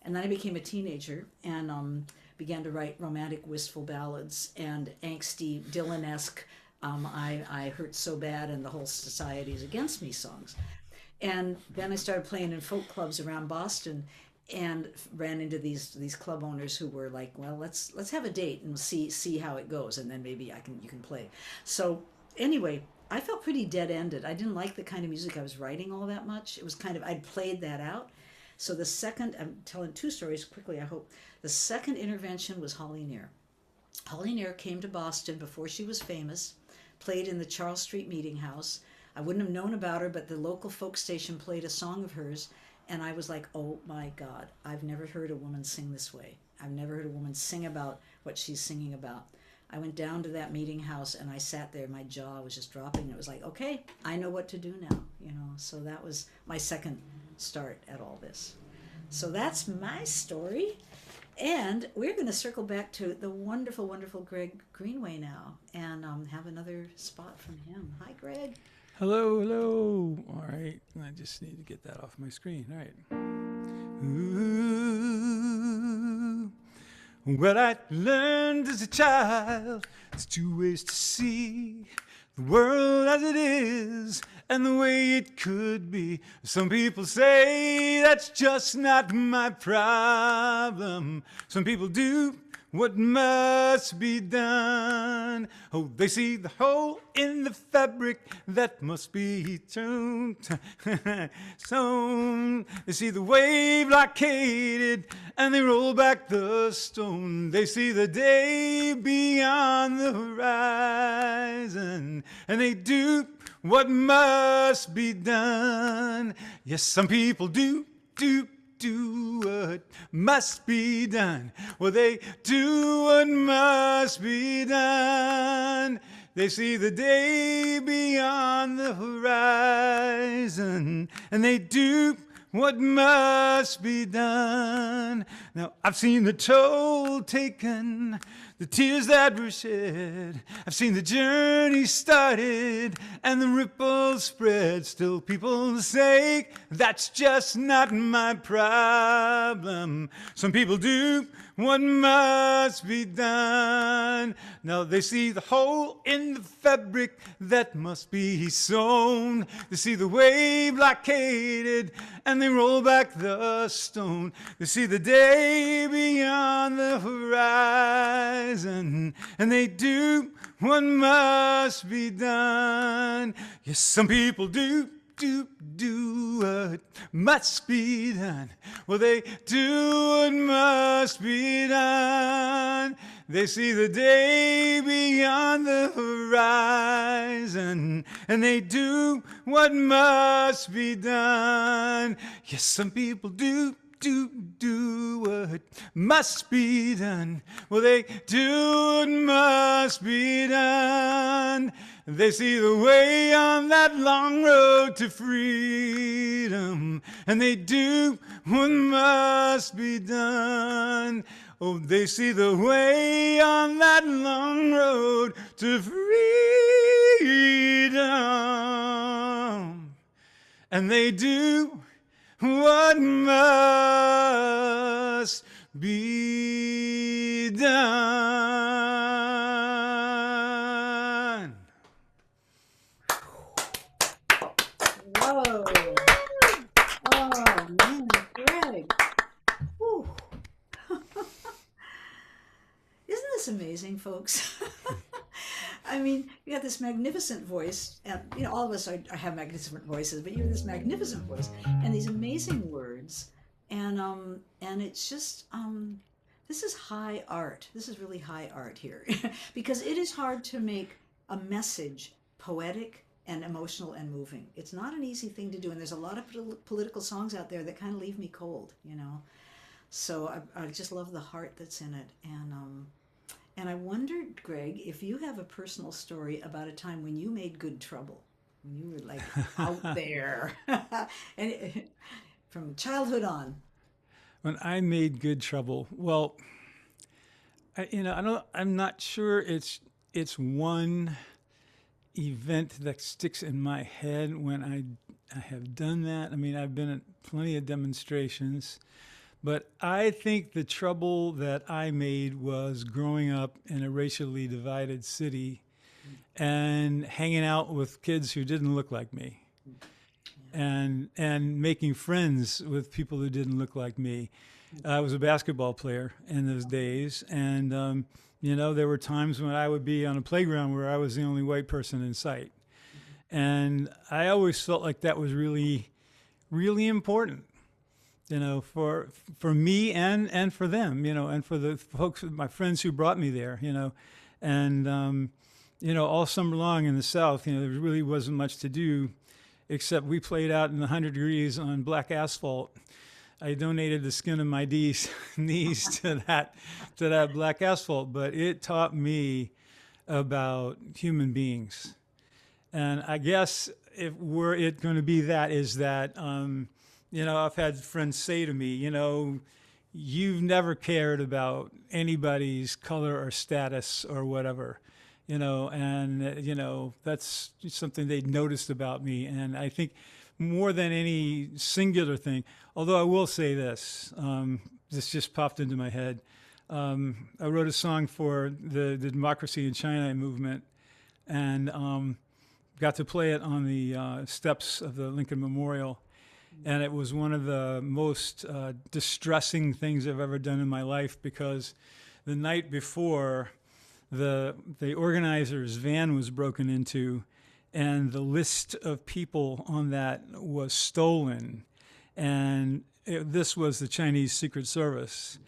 And then I became a teenager and began to write romantic, wistful ballads and angsty, Dylan-esque, I hurt so bad and the whole society is against me songs. And then I started playing in folk clubs around Boston and ran into these club owners who were like, well, let's have a date and see how it goes, and then maybe you can play. So anyway, I felt pretty dead-ended. I didn't like the kind of music I was writing all that much. It was kind of, I'd played that out. So the second, I'm telling two stories quickly, I hope. The second intervention was Holly Near. Holly Near came to Boston before she was famous, played in the Charles Street Meeting House. I wouldn't have known about her, but the local folk station played a song of hers, and I was like, oh my God, I've never heard a woman sing this way. I've never heard a woman sing about what she's singing about. I went down to that meeting house, and I sat there, my jaw was just dropping. It was like, okay, I know what to do now, you know. So that was my second start at all this. So that's my story. And we're going to circle back to the wonderful, wonderful Greg Greenway now and have another spot from him. Hi, Greg. Hello, hello. All right, I just need to get that off my screen. All right. Ooh, what I learned as a child is two ways to see the world as it is and the way it could be. Some people say that's just not my problem. Some people do what must be done. Oh, they see the hole in the fabric that must be turned. So they see the wave blockaded and they roll back the stone. They see the day beyond the horizon and they do what must be done. Yes, some people do what must be done. Well, they do what must be done. They see the day beyond the horizon, and they do what must be done. Now, I've seen the toll taken, the tears that were shed. I've seen the journey started and the ripples spread. Still people say that's just not my problem. Some people do what must be done. Now they see the hole in the fabric that must be sewn. They see the way blockaded and they roll back the stone. They see the day beyond the horizon and they do what must be done. Yes, some people do what must be done. Well, they do what must be done. They see the day beyond the horizon, and they do what must be done. Yes, some people do what must be done. Well, they do what must be done. They see the way on that long road to freedom, and they do what must be done. Oh, they see the way on that long road to freedom, and they do what must be done. Whoa. Oh, man, Greg. Whew. Isn't this amazing, folks? I mean, you got this magnificent voice, and all of us have magnificent voices, but you have this magnificent voice and these amazing words, and it's just this is high art. This is really high art here, because it is hard to make a message poetic and emotional and moving. It's not an easy thing to do, and there's a lot of political songs out there that kind of leave me cold, So I just love the heart that's in it, and I wondered, Greg, if you have a personal story about a time when you made good trouble, when you were like out there, and from childhood on. When I made good trouble, well, I'm not sure it's one event that sticks in my head when I have done that. I mean, I've been at plenty of demonstrations. But I think the trouble that I made was growing up in a racially divided city and hanging out with kids who didn't look like me, and making friends with people who didn't look like me. I was a basketball player in those days, and there were times when I would be on a playground where I was the only white person in sight, and I always felt like that was really, really important. For me and for them, and for the folks, my friends who brought me there, and all summer long in the South, there really wasn't much to do, except we played out in the 100 degrees on black asphalt. I donated the skin of my knees to that black asphalt, but it taught me about human beings, and I guess if were it going to be that is that. I've had friends say to me, you've never cared about anybody's color or status or whatever, and that's something they'd noticed about me. And I think more than any singular thing, although I will say this, this just popped into my head. I wrote a song for the Democracy in China movement, and got to play it on the steps of the Lincoln Memorial. And it was one of the most distressing things I've ever done in my life, because the night before, the organizer's van was broken into, and the list of people on that was stolen. And this was the Chinese Secret Service.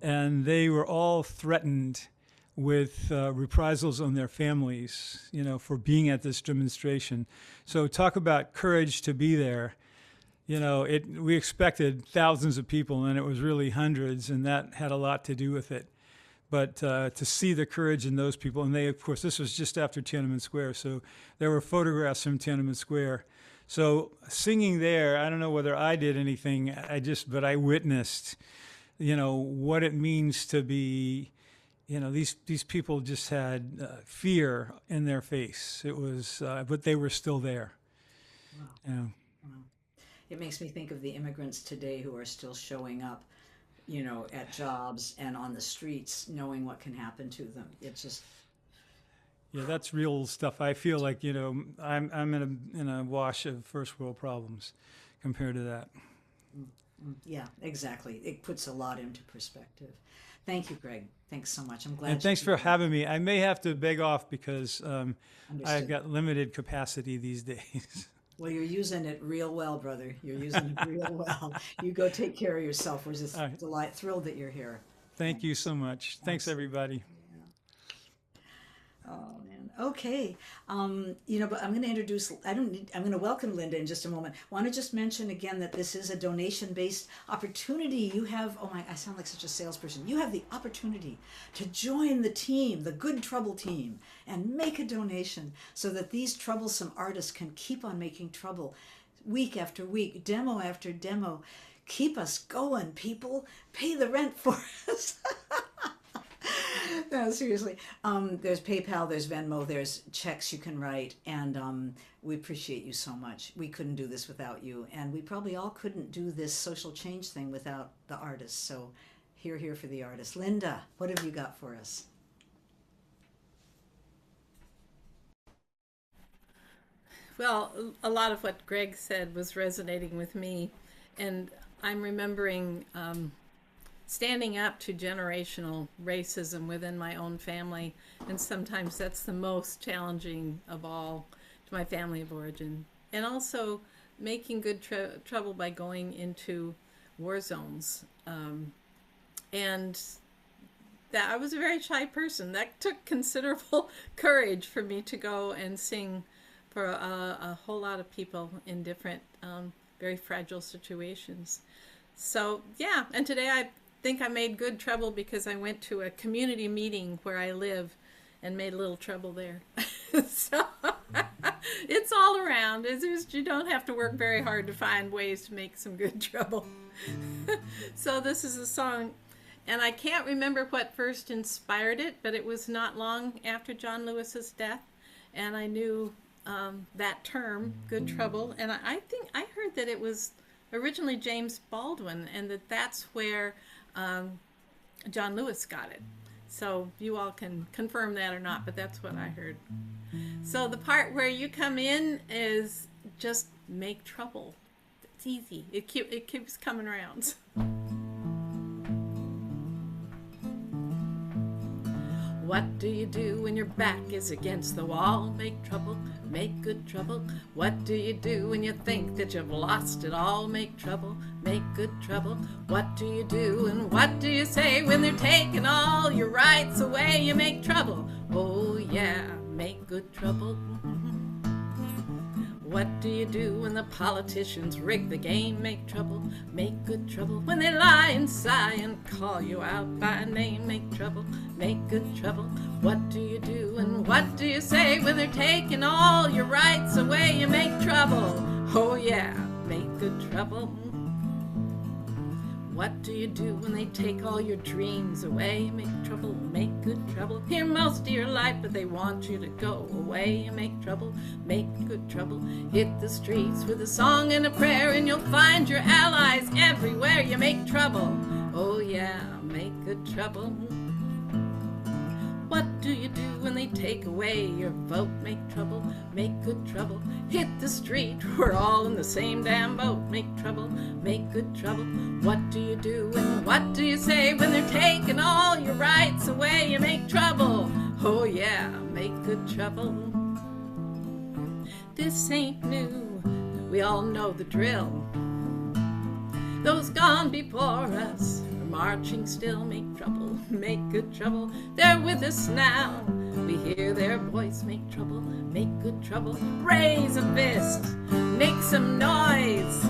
And they were all threatened with reprisals on their families, for being at this demonstration. So talk about courage to be there. We expected thousands of people, and it was really hundreds, and that had a lot to do with it. But to see the courage in those people, and they, of course, this was just after Tiananmen Square, so there were photographs from Tiananmen Square. So singing there, I don't know whether I did anything, but I witnessed what it means to be, these people just had fear in their face. It was, but they were still there. Wow. Yeah. Wow. It makes me think of the immigrants today who are still showing up, at jobs and on the streets, knowing what can happen to them. It's just. Yeah, that's real stuff. I feel like, I'm in a wash of first world problems compared to that. Yeah, exactly. It puts a lot into perspective. Thank you, Greg. Thanks so much. I'm glad. And thanks for having me. I may have to beg off because Understood. I've got limited capacity these days. Well, you're using it real well, brother. You're using it real well. You go take care of yourself. We're just thrilled that you're here. Thank you so much. Thanks, everybody. Oh man. Okay. But I'm going to introduce. I'm going to welcome Linda in just a moment. Want to just mention again that this is a donation-based opportunity. You have. Oh my! I sound like such a salesperson. You have the opportunity to join the team, the Good Trouble team, and make a donation so that these troublesome artists can keep on making trouble, week after week, demo after demo. Keep us going, people. Pay the rent for us. No, seriously. There's PayPal, there's Venmo, there's checks you can write, and we appreciate you so much. We couldn't do this without you, and we probably all couldn't do this social change thing without the artists. So here for the artists. Linda, what have you got for us? Well, a lot of what Greg said was resonating with me, and I'm remembering standing up to generational racism within my own family, and sometimes that's the most challenging of all to my family of origin. And also making good trouble by going into war zones. And that I was a very shy person. That took considerable courage for me to go and sing for a whole lot of people in different very fragile situations. So yeah, and today I think I made good trouble because I went to a community meeting where I live and made a little trouble there. So it's all around. You don't have to work very hard to find ways to make some good trouble. So this is a song, and I can't remember what first inspired it, but it was not long after John Lewis's death, and I knew that term, good trouble, and I think I heard that it was originally James Baldwin, and that's where John Lewis got it. So you all can confirm that or not, but that's what I heard. So the part where you come in is just make trouble. It's easy. It keeps coming around. What do you do when your back is against the wall? Make trouble, make good trouble. What do you do when you think that you've lost it all? Make trouble, make good trouble. What do you do and what do you say when they're taking all your rights away? You make trouble, oh yeah, make good trouble. What do you do when the politicians rig the game? Make trouble, make good trouble. When they lie and sigh and call you out by name, make trouble, make good trouble. What do you do and what do you say when they're taking all your rights away? You make trouble, oh yeah, make good trouble. What do you do when they take all your dreams away? Make trouble, make good trouble. Here most of your life, but they want you to go away. You make trouble, make good trouble. Hit the streets with a song and a prayer, and you'll find your allies everywhere. You make trouble, oh yeah, make good trouble. What do you do when they take away your vote? Make trouble, make good trouble. Hit the street, we're all in the same damn boat. Make trouble, make good trouble. What do you do and what do you say when they're taking all your rights away? You make trouble, oh yeah, make good trouble. This ain't new, we all know the drill. Those gone before us are marching still. Make trouble, make good trouble. They're with us now, we hear their voice. Make trouble, make good trouble. Raise a fist, make some noise.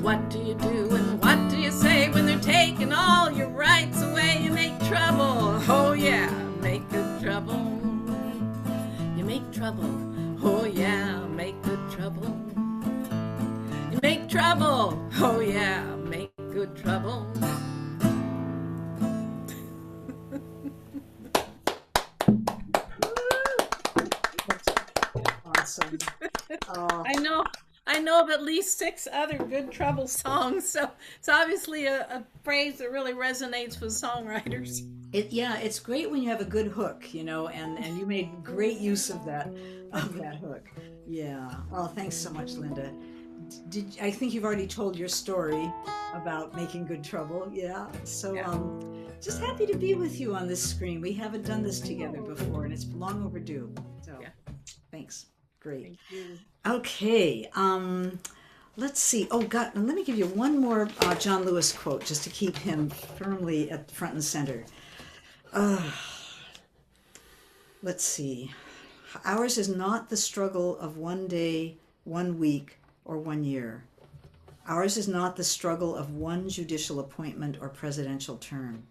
What do you do and what do you say when they're taking all your rights away? You make trouble, oh yeah, make good trouble. You make trouble, oh yeah, make good trouble. You make trouble, oh yeah, make good trouble. awesome. Oh, I know of at least 6 other Good Trouble songs, so it's obviously a phrase that really resonates with songwriters. it's great when you have a good hook, and you made great use of that hook. Yeah. Oh, thanks so much, Linda. I think you've already told your story about making Good Trouble. Yeah. So just happy to be with you on this screen. We haven't done this together before, and it's long overdue. So thanks. Great. Thank you. Okay. Let's see. Oh, God. Let me give you one more John Lewis quote just to keep him firmly at front and center. Let's see. Ours is not the struggle of one day, 1 week, or 1 year. Ours is not the struggle of one judicial appointment or presidential term.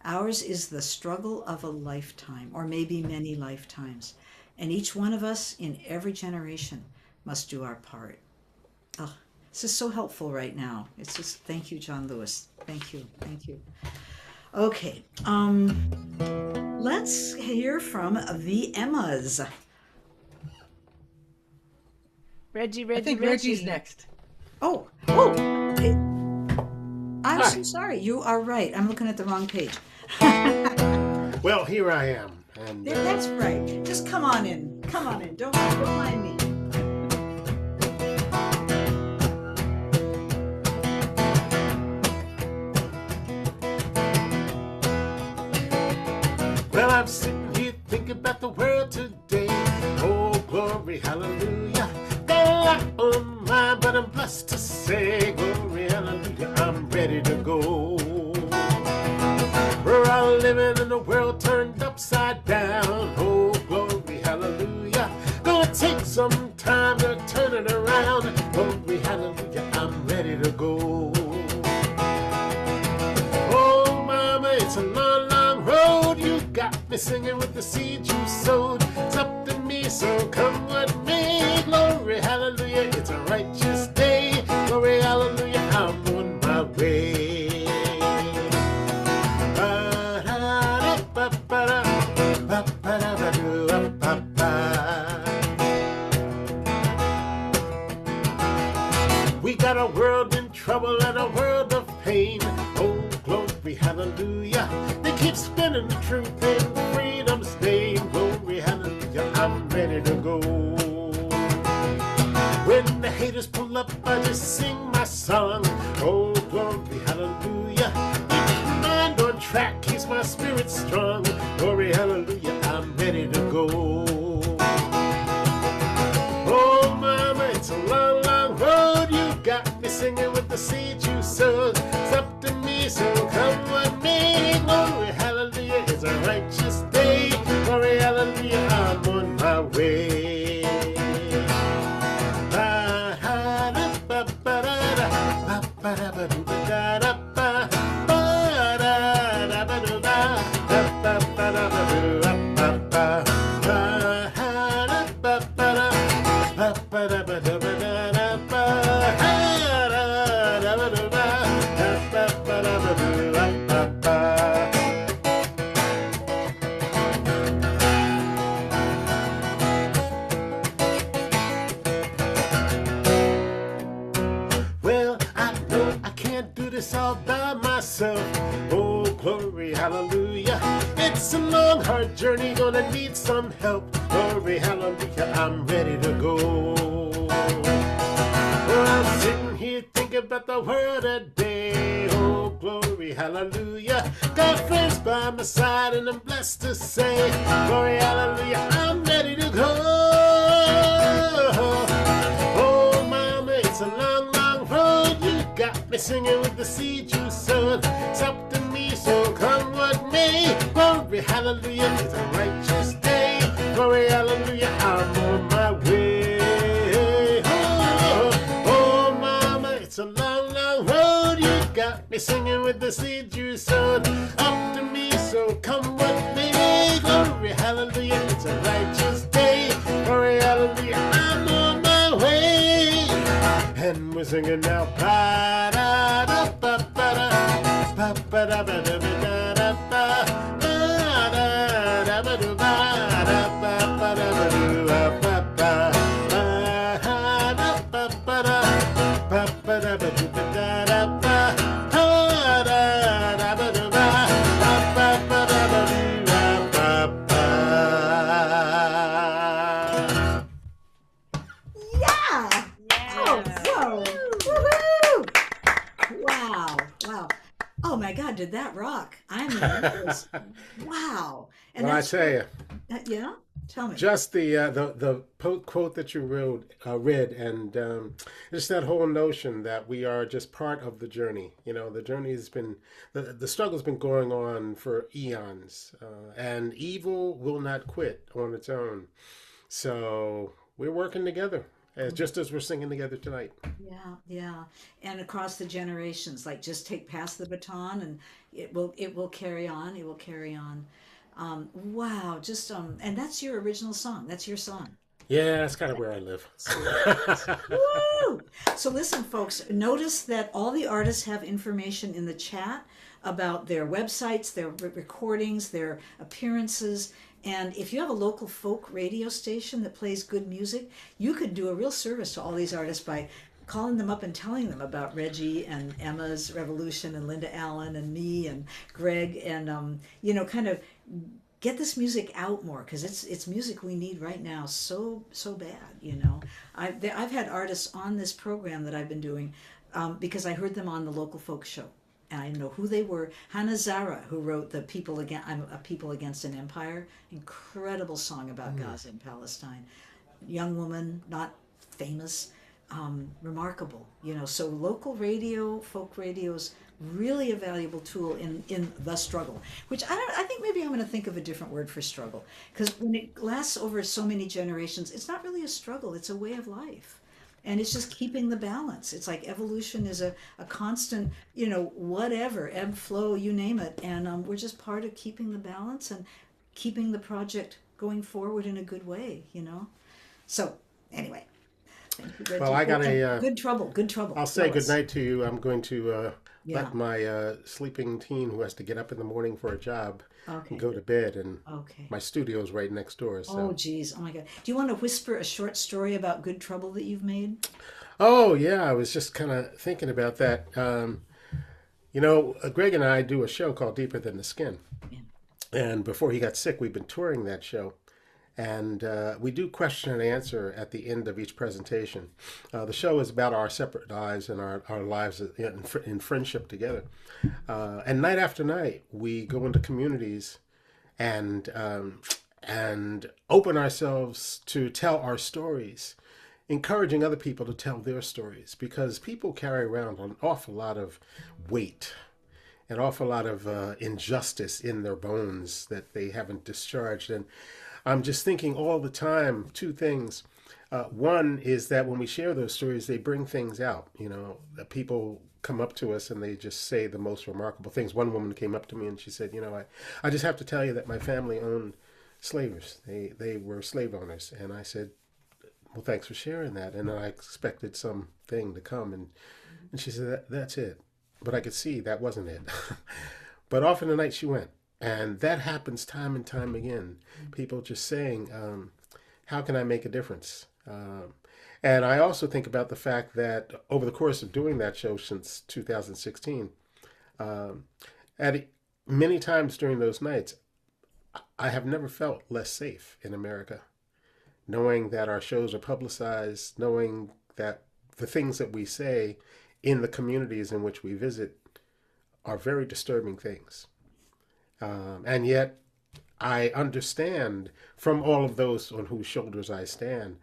Ours is the struggle of a lifetime, or maybe many lifetimes. And each one of us in every generation must do our part. Oh, this is so helpful right now. It's just, thank you, John Lewis. Thank you. Okay, let's hear from the Emmas. Reggie. I think Reggie's next. Oh, I'm so sorry. You are right. I'm looking at the wrong page. Well, here I am. And That's right. Just come on in. Don't mind me. well, I'm sitting here thinking about the world today. Oh, glory, hallelujah. Got a lot on my mind, but I'm blessed to say, glory, hallelujah, I'm ready to go. We're all living in a world turned upside down. Oh, glory, hallelujah. Gonna take some time to turn it around. Glory, hallelujah, I'm ready to go. Oh, mama, it's a long, long road. You got me singing with the seed you sowed. It's up to me, so come with me. Glory, hallelujah, it's a righteous day. Glory, hallelujah, I'm on my way. We got a world in trouble and a world of pain. Oh, glory, hallelujah. They keep spinning the truth in freedom's name. Glory, hallelujah, I'm ready to go. When the haters pull up, I just sing my song. Oh, glory, hallelujah. Keep my mind on track, keeps my spirit strong. Glory, hallelujah, I'm ready to go. Oh, mama, it's a long, long road. You got me singing with the seed you sowed. It's up to me, so come with me. Glory, hallelujah, it's a righteous day. Glory, hallelujah, I'm on my way. Well, I know I can't do this all by myself. Oh, glory, hallelujah. It's a long, hard journey, gonna need some help. Glory, hallelujah, I'm ready to go. Well, I'm sitting here thinking about the word of day. Oh, glory, hallelujah. Got friends by my side and I'm blessed to say, glory, hallelujah, I'm ready to go. Oh, mama, it's a long, long road. You got me singing with the seed you sowed. It's up to me, so come with me. Glory, hallelujah, it's a righteous day. Glory, hallelujah, I'm on my way. Oh, mama, it's a long, long road. You got me singing with the seed you sowed. Up to me, so come with me. Glory, hallelujah, it's a righteous day. Glory, hallelujah, I'm on my way. And we're singing now. And Well, I that's tell you, yeah. Tell me. just the quote that you read, and just that whole notion that we are just part of the journey. You know, the journey has been the struggle's been going on for eons, and evil will not quit on its own. So we're working together, just as we're singing together tonight. Yeah, yeah. And across the generations, like just pass the baton and it will carry on. It will carry on. Wow, just and that's your original song. That's your song. Yeah, that's kind of where I live. Woo! So listen, folks, notice that all the artists have information in the chat about their websites, their recordings, their appearances. And if you have a local folk radio station that plays good music, you could do a real service to all these artists by calling them up and telling them about Reggie and Emma's Revolution and Linda Allen and me and Greg and kind of get this music out more, because it's music we need right now so bad. I've had artists on this program that I've been doing because I heard them on the local folk show and I know who they were. Hannah Zara, who wrote the I'm a People Against an Empire, incredible song about Gaza and Palestine. Young woman, not famous, remarkable. So local radio, folk radio is really a valuable tool in the struggle, which I think maybe I'm going to think of a different word for struggle, because when it lasts over so many generations, it's not really a struggle, it's a way of life. And it's just keeping the balance. It's like evolution is a constant, whatever, ebb, flow, you name it. And we're just part of keeping the balance and keeping the project going forward in a good way, So, anyway. Thank you, Reggie. Well, I got good trouble. I'll say Tell good us. night to you. I'm going to Yeah. let my sleeping teen, who has to get up in the morning for a job, Okay. go to bed. And Okay. my studio's right next door. So. Oh, geez. Oh, my God. Do you want to whisper a short story about good trouble that you've made? Oh, yeah. I was just kind of thinking about that. Greg and I do a show called Deeper Than the Skin. Yeah. And before he got sick, we've been touring that show. And we do question and answer at the end of each presentation. The show is about our separate lives and our lives in friendship together. And night after night, we go into communities and open ourselves to tell our stories, encouraging other people to tell their stories, because people carry around an awful lot of weight, an awful lot of injustice in their bones that they haven't discharged. And I'm just thinking all the time, two things. One is that when we share those stories, they bring things out. That people come up to us and they just say the most remarkable things. One woman came up to me and she said, I just have to tell you that my family owned slavers. They were slave owners. And I said, well, thanks for sharing that. And I expected something to come. And she said, that's it. But I could see that wasn't it. But off in the night she went. And that happens time and time again. People just saying, how can I make a difference? And I also think about the fact that over the course of doing that show since 2016, at many times during those nights, I have never felt less safe in America, knowing that our shows are publicized, knowing that the things that we say in the communities in which we visit are very disturbing things. And yet I understand from all of those on whose shoulders I stand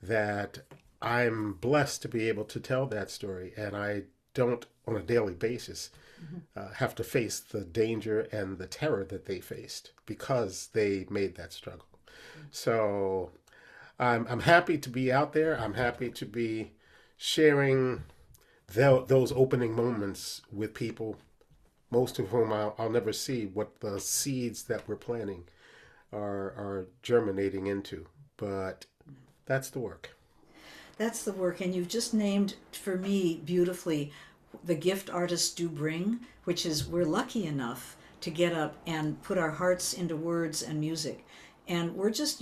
that I'm blessed to be able to tell that story, and I don't on a daily basis have to face the danger and the terror that they faced because they made that struggle. So I'm happy to be out there. I'm happy to be sharing those opening moments with people, most of whom I'll never see what the seeds that we're planting are germinating into. But that's the work. That's the work. And you've just named for me beautifully the gift artists do bring, which is we're lucky enough to get up and put our hearts into words and music. And we're just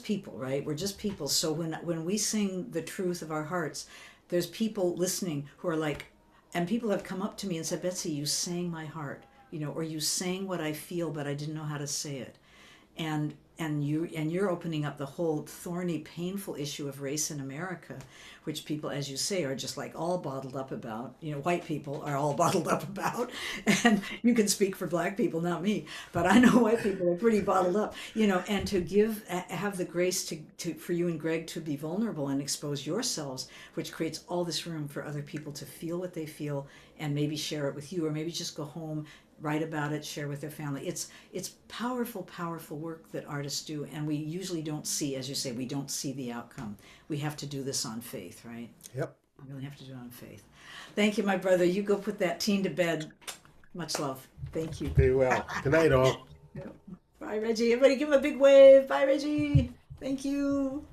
people, right? We're just people. So when we sing the truth of our hearts, there's people listening who are like, and people have come up to me and said, Betsy, you sang my heart, or you sang what I feel, but I didn't know how to say it. And you're opening up the whole thorny, painful issue of race in America, which people, as you say, are just like all bottled up about. White people are all bottled up about, and you can speak for black people, not me, but I know white people are pretty bottled up. And to have the grace to for you and Greg to be vulnerable and expose yourselves, which creates all this room for other people to feel what they feel and maybe share it with you, or maybe just go home, write about it, share with their family. It's powerful, powerful work that artists do, and we usually don't see, as you say, we don't see the outcome. We have to do this on faith, right? Yep. We really have to do it on faith. Thank you, my brother. You go put that teen to bed. Much love. Thank you. Be well. Good night, all. Bye, Reggie. Everybody give him a big wave. Bye, Reggie. Thank you.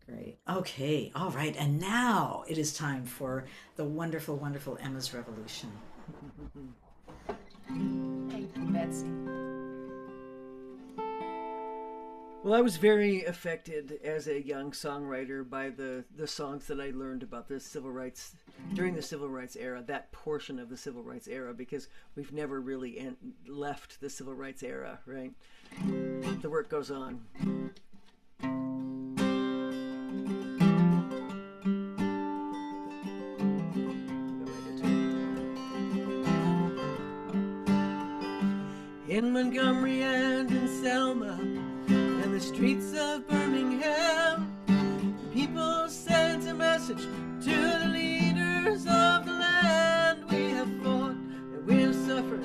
Great. Okay. All right. And now it is time for the wonderful, wonderful Emma's Revolution. Thank you, Betsy. Well, I was very affected as a young songwriter by the songs that I learned about the civil rights, during the civil rights era, that portion of the civil rights era, because we've never really left the civil rights era, right? The work goes on. In Montgomery and in Selma and the streets of Birmingham, people sent a message to the leaders of the land. We have fought and we have suffered,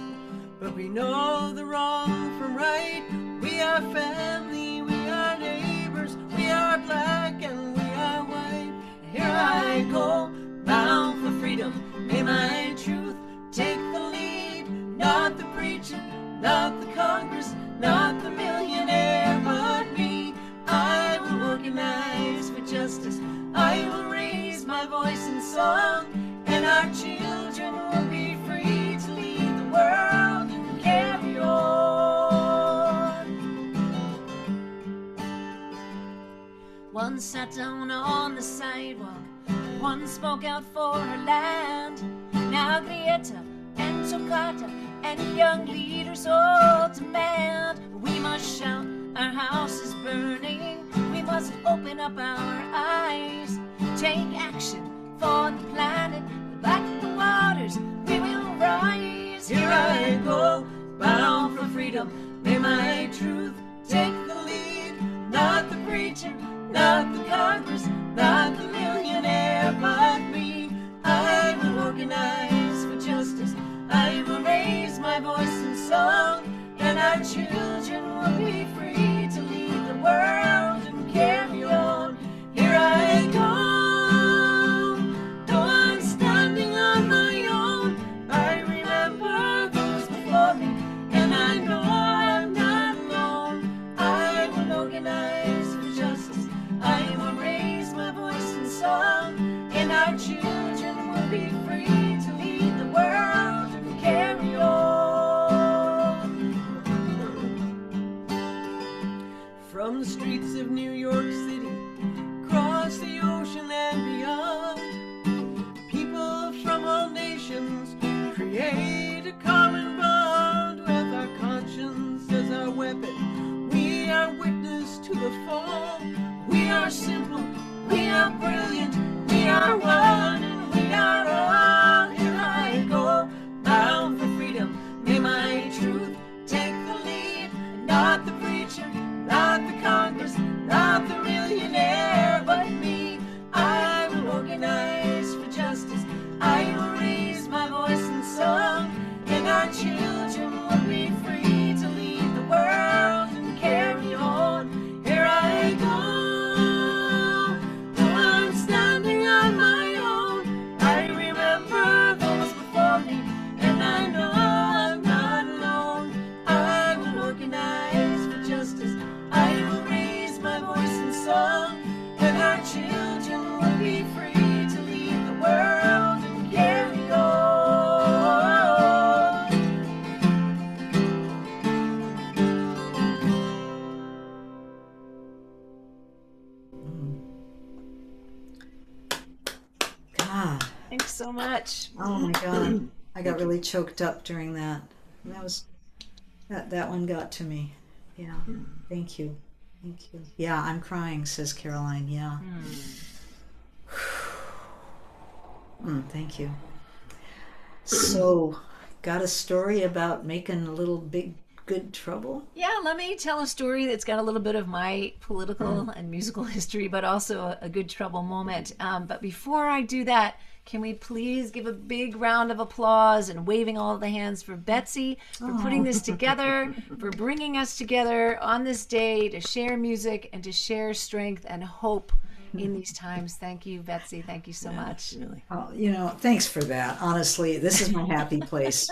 but we know the wrong from right. We are family, we are neighbors, we are black and we are white. Here I go, bound for freedom. May my truth take the lead, not the preacher, not the Congress, not the millionaire, but me. I will organize for justice. I will raise my voice in song, and our children will be free to lead the world and carry on. One sat down on the sidewalk, one spoke out for her land. Now Grieta and Toccata and young leaders all demand. We must shout, our house is burning. We must open up our eyes. Take action for the planet. Like the waters, we will rise. Here I go, bound for freedom. May my truth take the lead. Not the preacher, not the Congress, not the millionaire, but me. I will organize for justice. I will raise my voice in song, and our children will be free to lead the world and carry on. Here I go, though I'm standing on my own. I remember those before me, and I know I'm not alone. I will organize for justice. I will raise my voice in song, and our children will be free to lead the world and carry on. From the streets of New York City, across the ocean and beyond, people from all nations create a common bond with our conscience as our weapon. We are witness to the fall. We are simple, we are brilliant, we are one, and we are all. Here I go, bound for freedom. May my truth take the lead. Not the preacher, not the Congress, not the millionaire, but me. I will organize for justice. I will raise my voice in song, and our children will be free to lead the world and carry on. Here I go, though I'm standing on my own. I remember those before me, and I know I'm not alone. I will organize for justice. I will raise my voice in song, and our children will be free to lead the world and carry on. God. Thanks so much. Oh my God. I got really choked up during that. That one got to me. Yeah. Thank you. Thank you. Yeah, I'm crying, says Caroline. Yeah. Thank you. So, got a story about making a little big good trouble? Yeah, let me tell a story that's got a little bit of my political and musical history, but also a good trouble moment. But before I do that, can we please give a big round of applause and waving all of the hands for Betsy for putting this together, for bringing us together on this day to share music and to share strength and hope in these times. Thank you, Betsy. Thank you so much. Really. Oh, thanks for that. Honestly, this is my happy place.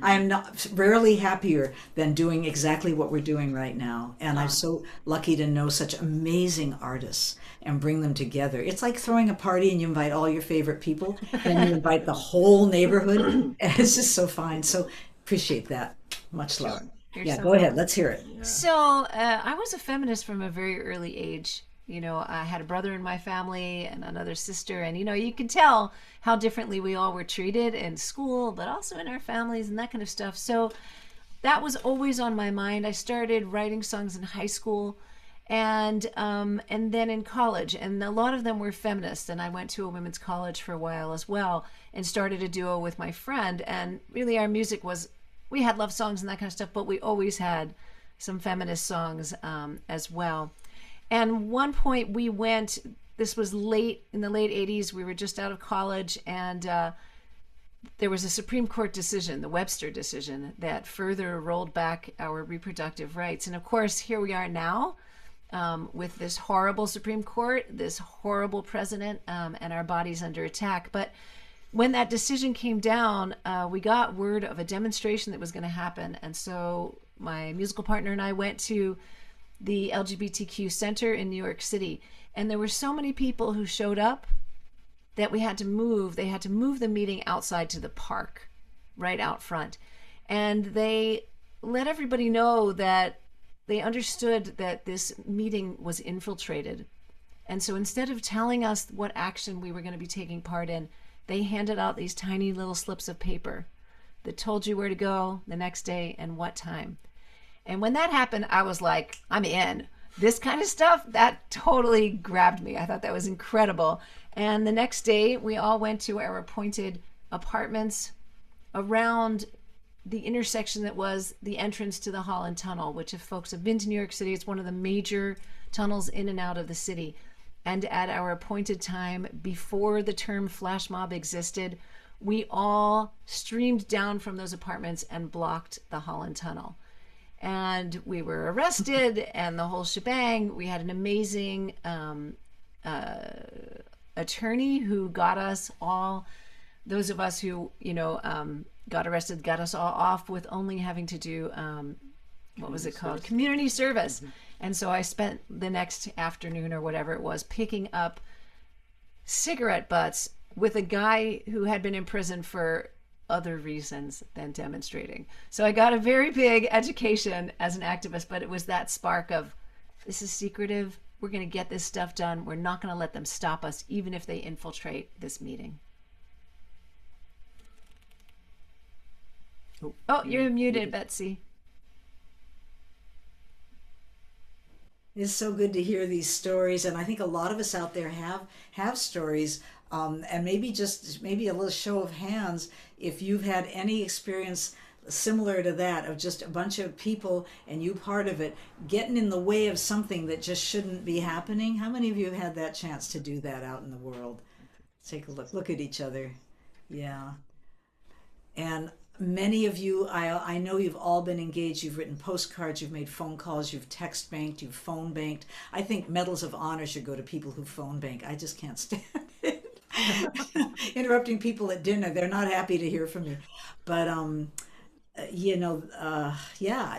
I'm not rarely happier than doing exactly what we're doing right now. And I'm so lucky to know such amazing artists and bring them together. It's like throwing a party and you invite all your favorite people, then you invite the whole neighborhood. And it's just so fine. So appreciate that. Much love. You're so Go ahead. Let's hear it. So I was a feminist from a very early age. I had a brother in my family and another sister, and you can tell how differently we all were treated in school, but also in our families and that kind of stuff. So that was always on my mind. I started writing songs in high school and then in college, and a lot of them were feminist. And I went to a women's college for a while as well and started a duo with my friend. And really our music we had love songs and that kind of stuff, but we always had some feminist songs as well. And one point this was in the late 80s, we were just out of college, and there was a Supreme Court decision, the Webster decision, that further rolled back our reproductive rights. And of course, here we are now with this horrible Supreme Court, this horrible president, and our bodies under attack. But when that decision came down, we got word of a demonstration that was going to happen. And so my musical partner and I went to the LGBTQ Center in New York City. And there were so many people who showed up that they had to move the meeting outside to the park, right out front. And they let everybody know that they understood that this meeting was infiltrated. And so instead of telling us what action we were going to be taking part in, they handed out these tiny little slips of paper that told you where to go the next day and what time. And when that happened, I was like, I'm in. This kind of stuff, that totally grabbed me. I thought that was incredible. And the next day, we all went to our appointed apartments around the intersection that was the entrance to the Holland Tunnel, which if folks have been to New York City, it's one of the major tunnels in and out of the city. And at our appointed time, before the term flash mob existed, we all streamed down from those apartments and blocked the Holland Tunnel. And we were arrested and the whole shebang. We had an amazing attorney who got us all, those of us who, got arrested, got us all off with only having to do, what was it called? Community service. Mm-hmm. And so I spent the next afternoon or whatever it was picking up cigarette butts with a guy who had been in prison for other reasons than demonstrating. So I got a very big education as an activist, but it was that spark of, this is secretive. We're going to get this stuff done. We're not going to let them stop us, even if they infiltrate this meeting. Oh, you're muted, Betsy. It's so good to hear these stories, and I think a lot of us out there have stories. And maybe a little show of hands if you've had any experience similar to that of just a bunch of people and you part of it getting in the way of something that just shouldn't be happening. How many of you have had that chance to do that out in the world? Take a look at each other. Yeah. And many of you, I know you've all been engaged. You've written postcards, you've made phone calls, you've text banked, you've phone banked. I think medals of honor should go to people who phone bank. I just can't stand it. Interrupting people at dinner, they're not happy to hear from you. But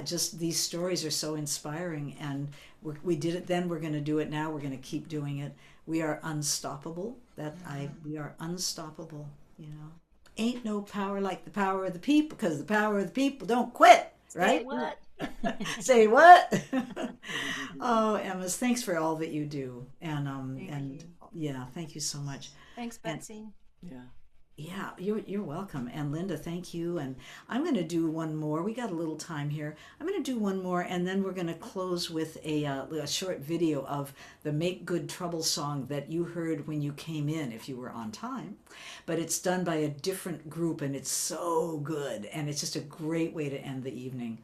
just these stories are so inspiring, and we did it then, we're going to do it now, we're going to keep doing it. We are unstoppable. We are unstoppable. Ain't no power like the power of the people, because the power of the people don't quit, right? Say what? Say what? Oh, Emma, thanks for all that you do, and Thank you. yeah, thank you so much. Thanks, Betsy. Yeah. Yeah, you're welcome. And Linda, thank you. And I'm going to do one more. We got a little time here. I'm going to do one more, and then we're going to close with a short video of the Make Good Trouble song that you heard when you came in, if you were on time. But it's done by a different group, and it's so good. And it's just a great way to end the evening.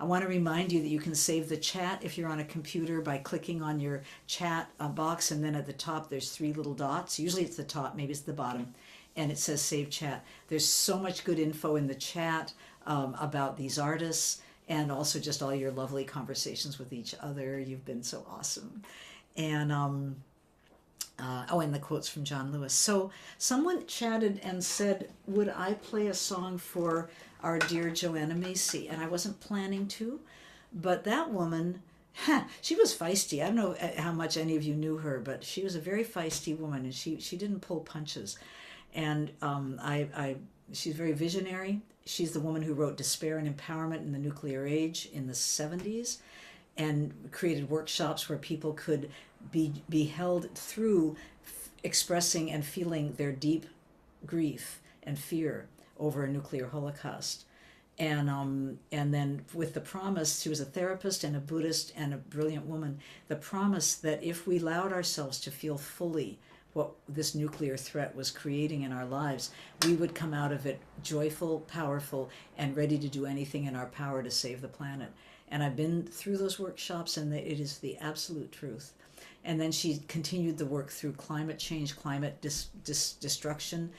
I want to remind you that you can save the chat if you're on a computer by clicking on your chat box, and then at the top there's 3 little dots. Usually it's the top, maybe it's the bottom. And it says save chat. There's so much good info in the chat about these artists, and also just all your lovely conversations with each other. You've been so awesome. And and the quotes from John Lewis. So someone chatted and said, would I play a song for our dear Joanna Macy? And I wasn't planning to, but that woman, she was feisty. I don't know how much any of you knew her, but she was a very feisty woman, and she didn't pull punches. And she's very visionary. She's the woman who wrote Despair and Empowerment in the Nuclear Age in the 70s, and created workshops where people could be held through expressing and feeling their deep grief and fear over a nuclear holocaust. And then with the promise, she was a therapist and a Buddhist and a brilliant woman, the promise that if we allowed ourselves to feel fully what this nuclear threat was creating in our lives, we would come out of it joyful, powerful, and ready to do anything in our power to save the planet. And I've been through those workshops, and it is the absolute truth. And then she continued the work through climate change, climate destruction,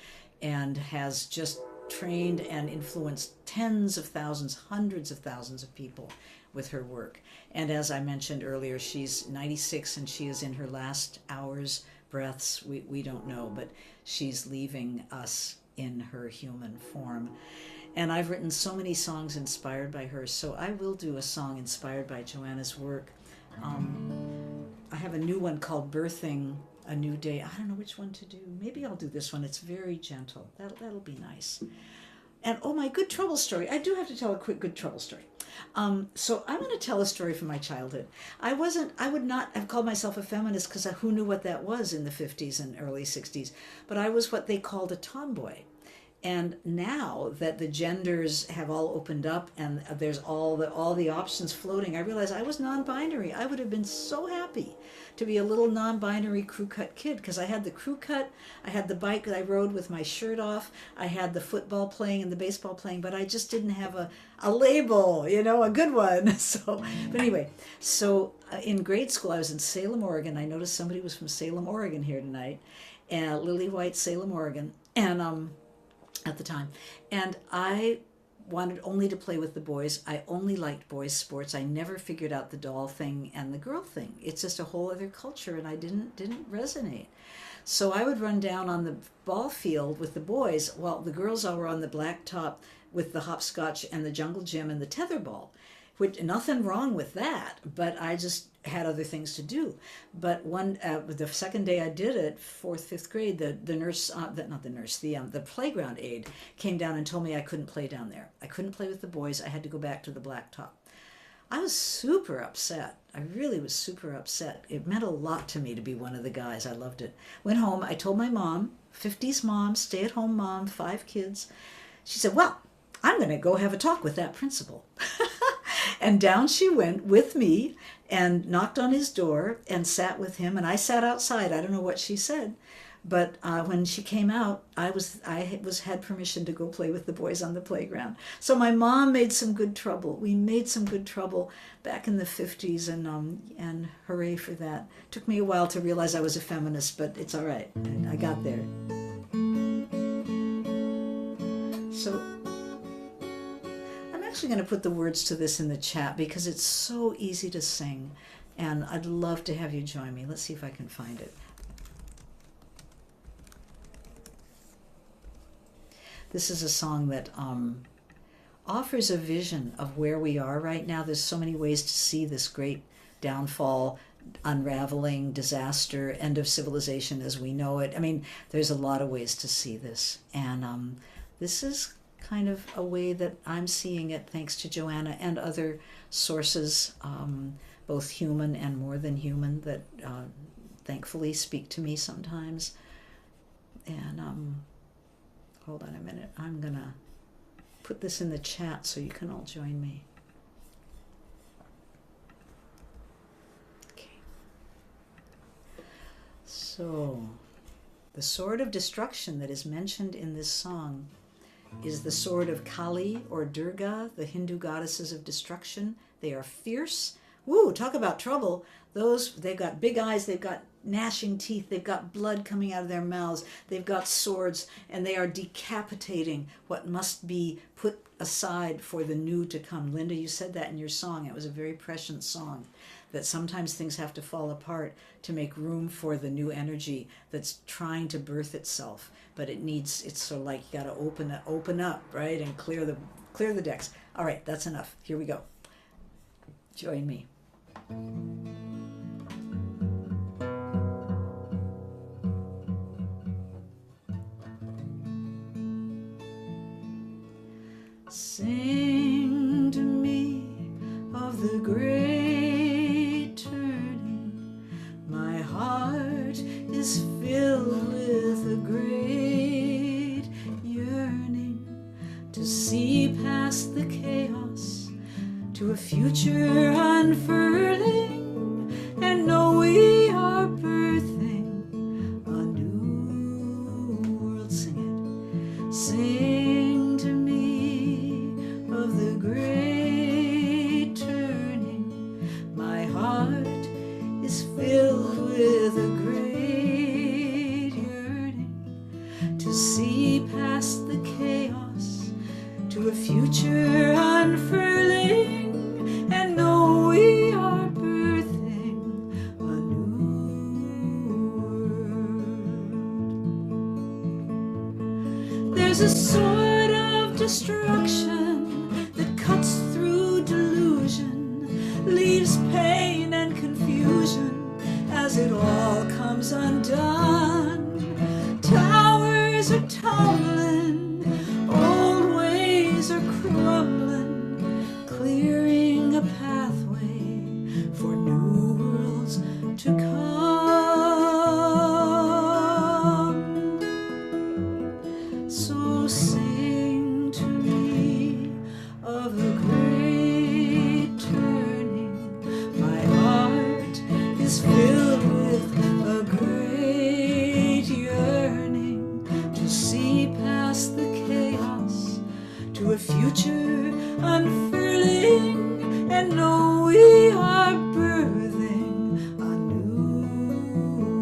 and has just trained and influenced tens of thousands, hundreds of thousands of people with her work. And as I mentioned earlier, she's 96 and she is in her last hours, breaths, we don't know, but she's leaving us in her human form. And I've written so many songs inspired by her, so I will do a song inspired by Joanna's work. I have a new one called Birthing a New Day. I don't know which one to do. Maybe I'll do this one. It's very gentle. That'll be nice. And oh, my good trouble story. I do have to tell a quick good trouble story. So I'm going to tell a story from my childhood. I would not have called myself a feminist, because who knew what that was in the 50s and early 60s. But I was what they called a tomboy. And now that the genders have all opened up and there's all the options floating, I realize I was non-binary. I would have been so happy to be a little non-binary crew cut kid, because I had the crew cut, I had the bike that I rode with my shirt off, I had the football playing and the baseball playing, but I just didn't have a label, a good one. So, but anyway, in grade school, I was in Salem, Oregon. I noticed somebody was from Salem, Oregon here tonight, and Lily White, Salem, Oregon, and at the time, and I wanted only to play with the boys. I only liked boys' sports. I never figured out the doll thing and the girl thing. It's just a whole other culture, and I didn't resonate. So I would run down on the ball field with the boys while the girls all were on the blacktop with the hopscotch and the jungle gym and the tetherball. Which, nothing wrong with that, but I just had other things to do. But the second day I did it, 4th, 5th grade, the playground aide came down and told me I couldn't play down there. I couldn't play with the boys. I had to go back to the blacktop. I was super upset. I really was super upset. It meant a lot to me to be one of the guys. I loved it. Went home. I told my mom, 50s mom, stay-at-home mom, 5 kids. She said, well, I'm going to go have a talk with that principal. And down she went with me and knocked on his door and sat with him. And I sat outside. I don't know what she said. But when she came out, I had permission to go play with the boys on the playground. So my mom made some good trouble. We made some good trouble back in the 50s, and hooray for that. Took me a while to realize I was a feminist, but it's all right. I got there. So I'm actually going to put the words to this in the chat because it's so easy to sing, and I'd love to have you join me. Let's see if I can find it. This is a song that offers a vision of where we are right now. There's so many ways to see this great downfall, unraveling, disaster, end of civilization as we know it. I mean, there's a lot of ways to see this. And this is kind of a way that I'm seeing it, thanks to Joanna and other sources, both human and more than human, that thankfully speak to me sometimes. And hold on a minute. I'm going to put this in the chat so you can all join me. Okay. So, the sword of destruction that is mentioned in this song is the sword of Kali or Durga, the Hindu goddesses of destruction. They are fierce. Woo, talk about trouble. They've got big eyes, they've got gnashing teeth, they've got blood coming out of their mouths, they've got swords, and they are decapitating what must be put aside for the new to come. Linda, you said that in your song. It was a very prescient song, that sometimes things have to fall apart to make room for the new energy that's trying to birth itself. But it's sort of like you got to open up, right, and clear the decks. All right, that's enough. Here we go. Join me. Sing to me of the great turning. My heart is filled with a great yearning to see past the chaos to a future unfurling, and know we are birthing a new world. Sing it. Sing to me of the great turning. My heart is filled with a great yearning to see past the chaos to a future unfurling, and know we are birthing a new world. There's a sword of destruction that cuts through delusion, leaves pain and confusion as it all comes undone. Towers are tumbling, old ways are crumbling, clearing a pathway for new worlds to come. So sing to me of a great turning. My heart is filled with a great yearning to see past the chaos to a future unfurling, and know we are birthing a new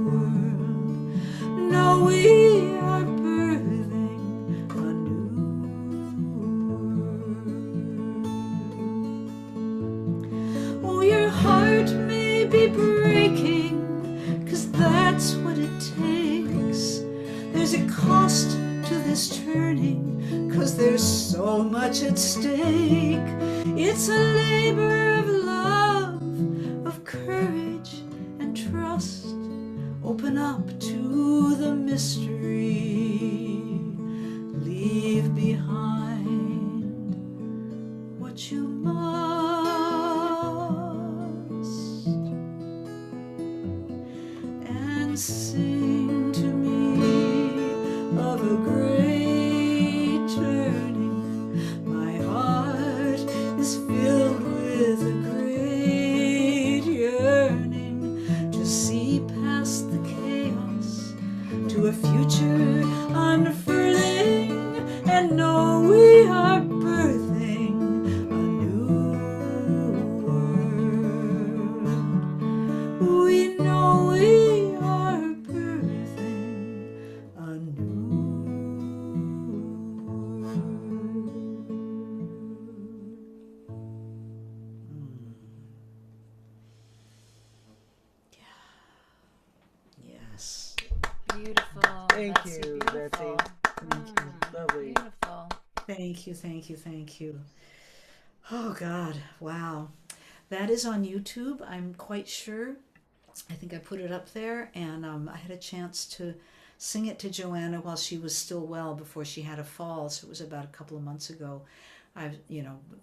world. Know we are birthing a new world. Oh, your heart may be breaking, 'cause that's what it takes. There's a cost to this turning, 'cause there's so much at stake. It's a labor of love, of courage and trust. Open up to the mystery. Leave behind what you must, and sing to me of a great turning. My heart is filled with a great yearning to see past the chaos to a future unfurling, and know we are birthing a new world. We know we are birthing a new Yes. Beautiful. Thank Betsy, you, beautiful. Betsy. Lovely. Beautiful. Thank you, thank you, thank you. Oh, God. Wow. That is on YouTube, I'm quite sure. I think I put it up there, and I had a chance to sing it to Joanna while she was still well, before she had a fall. So it was about a couple of months ago. I,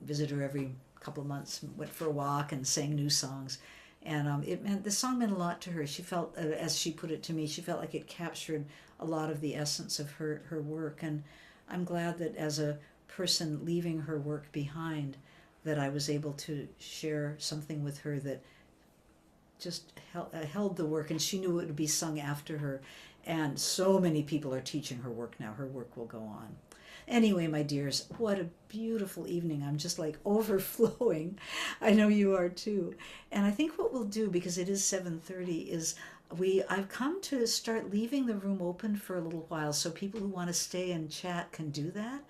visit her every couple of months, went for a walk and sang new songs. And the song meant a lot to her. She felt, as she put it to me, she felt like it captured a lot of the essence of her work. And I'm glad that as a person leaving her work behind, that I was able to share something with her that just held the work, and she knew it would be sung after her. And so many people are teaching her work now. Her work will go on. Anyway, my dears, what a beautiful evening. I'm just like overflowing. I know you are too. And I think what we'll do, because it is 7:30, is I've come to start leaving the room open for a little while, so people who want to stay and chat can do that.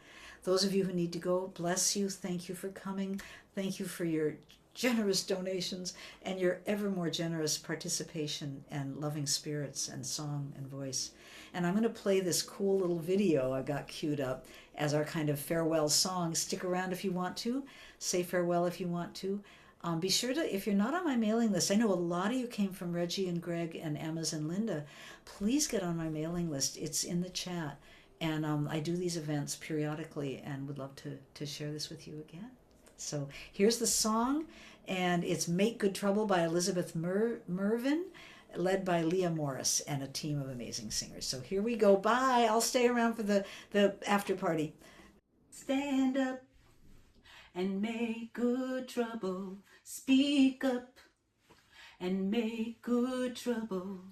Those of you who need to go, bless you. Thank you for coming. Thank you for your generous donations and your ever more generous participation and loving spirits and song and voice. And I'm going to play this cool little video I got queued up as our kind of farewell song. Stick around if you want to. Say farewell if you want to. Be sure to, if you're not on my mailing list, I know a lot of you came from Reggie and Greg and Emma's and Linda. Please get on my mailing list. It's in the chat. And I do these events periodically and would love to share this with you again. So here's the song, and it's Make Good Trouble by Elizabeth Mervyn, led by Leah Morris and a team of amazing singers. So here we go. Bye. I'll stay around for the after party. Stand up and make good trouble. Speak up and make good trouble.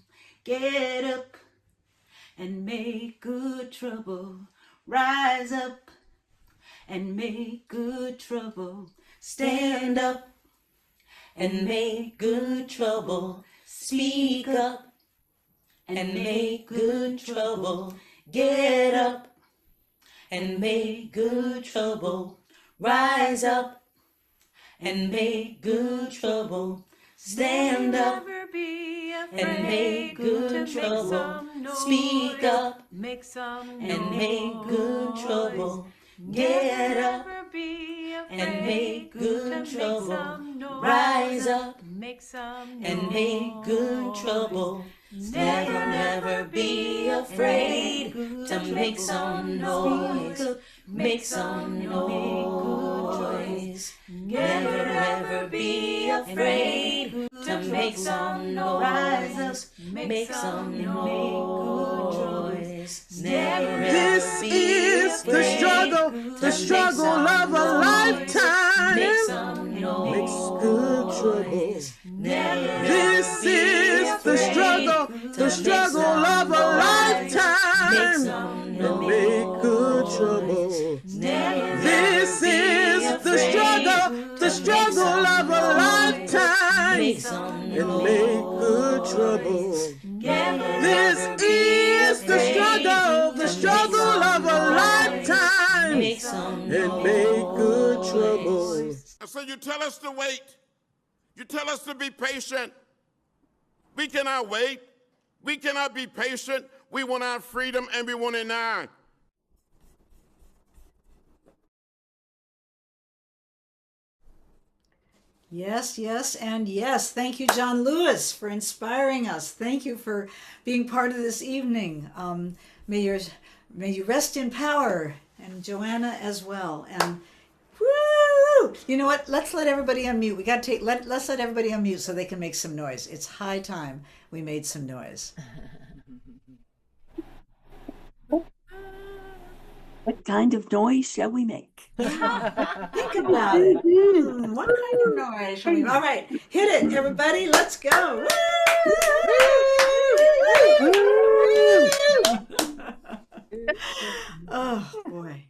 Get up and make good trouble. Rise up and make good trouble. Stand up and make good trouble. Speak up and make good trouble. Get up and make good trouble. Rise up and make good trouble. Stand up and make good trouble. Speak up and make good trouble. Get up and make good trouble. Rise up and make good trouble. Never be afraid to make some noise. Make some noise. Never be afraid to make some noise. Make some noise. This is the struggle of a lifetime. Make some noise. Makes good trouble. This is the struggle of a lifetime. And make good trouble. This is the struggle of a lifetime. And make good trouble. This is the struggle of a lifetime. And make good trouble. So you tell us to wait. You tell us to be patient. We cannot wait. We cannot be patient. We want our freedom and we want it now. Yes, yes, and yes. Thank you, John Lewis, for inspiring us. Thank you for being part of this evening. May you rest in power, and Joanna as well. And woo! You know what? Let's let everybody unmute. Let's let everybody unmute so they can make some noise. It's high time we made some noise. What kind of noise shall we make? Think about it. What kind of noise shall we make? All right, hit it, everybody. Let's go. Oh, boy.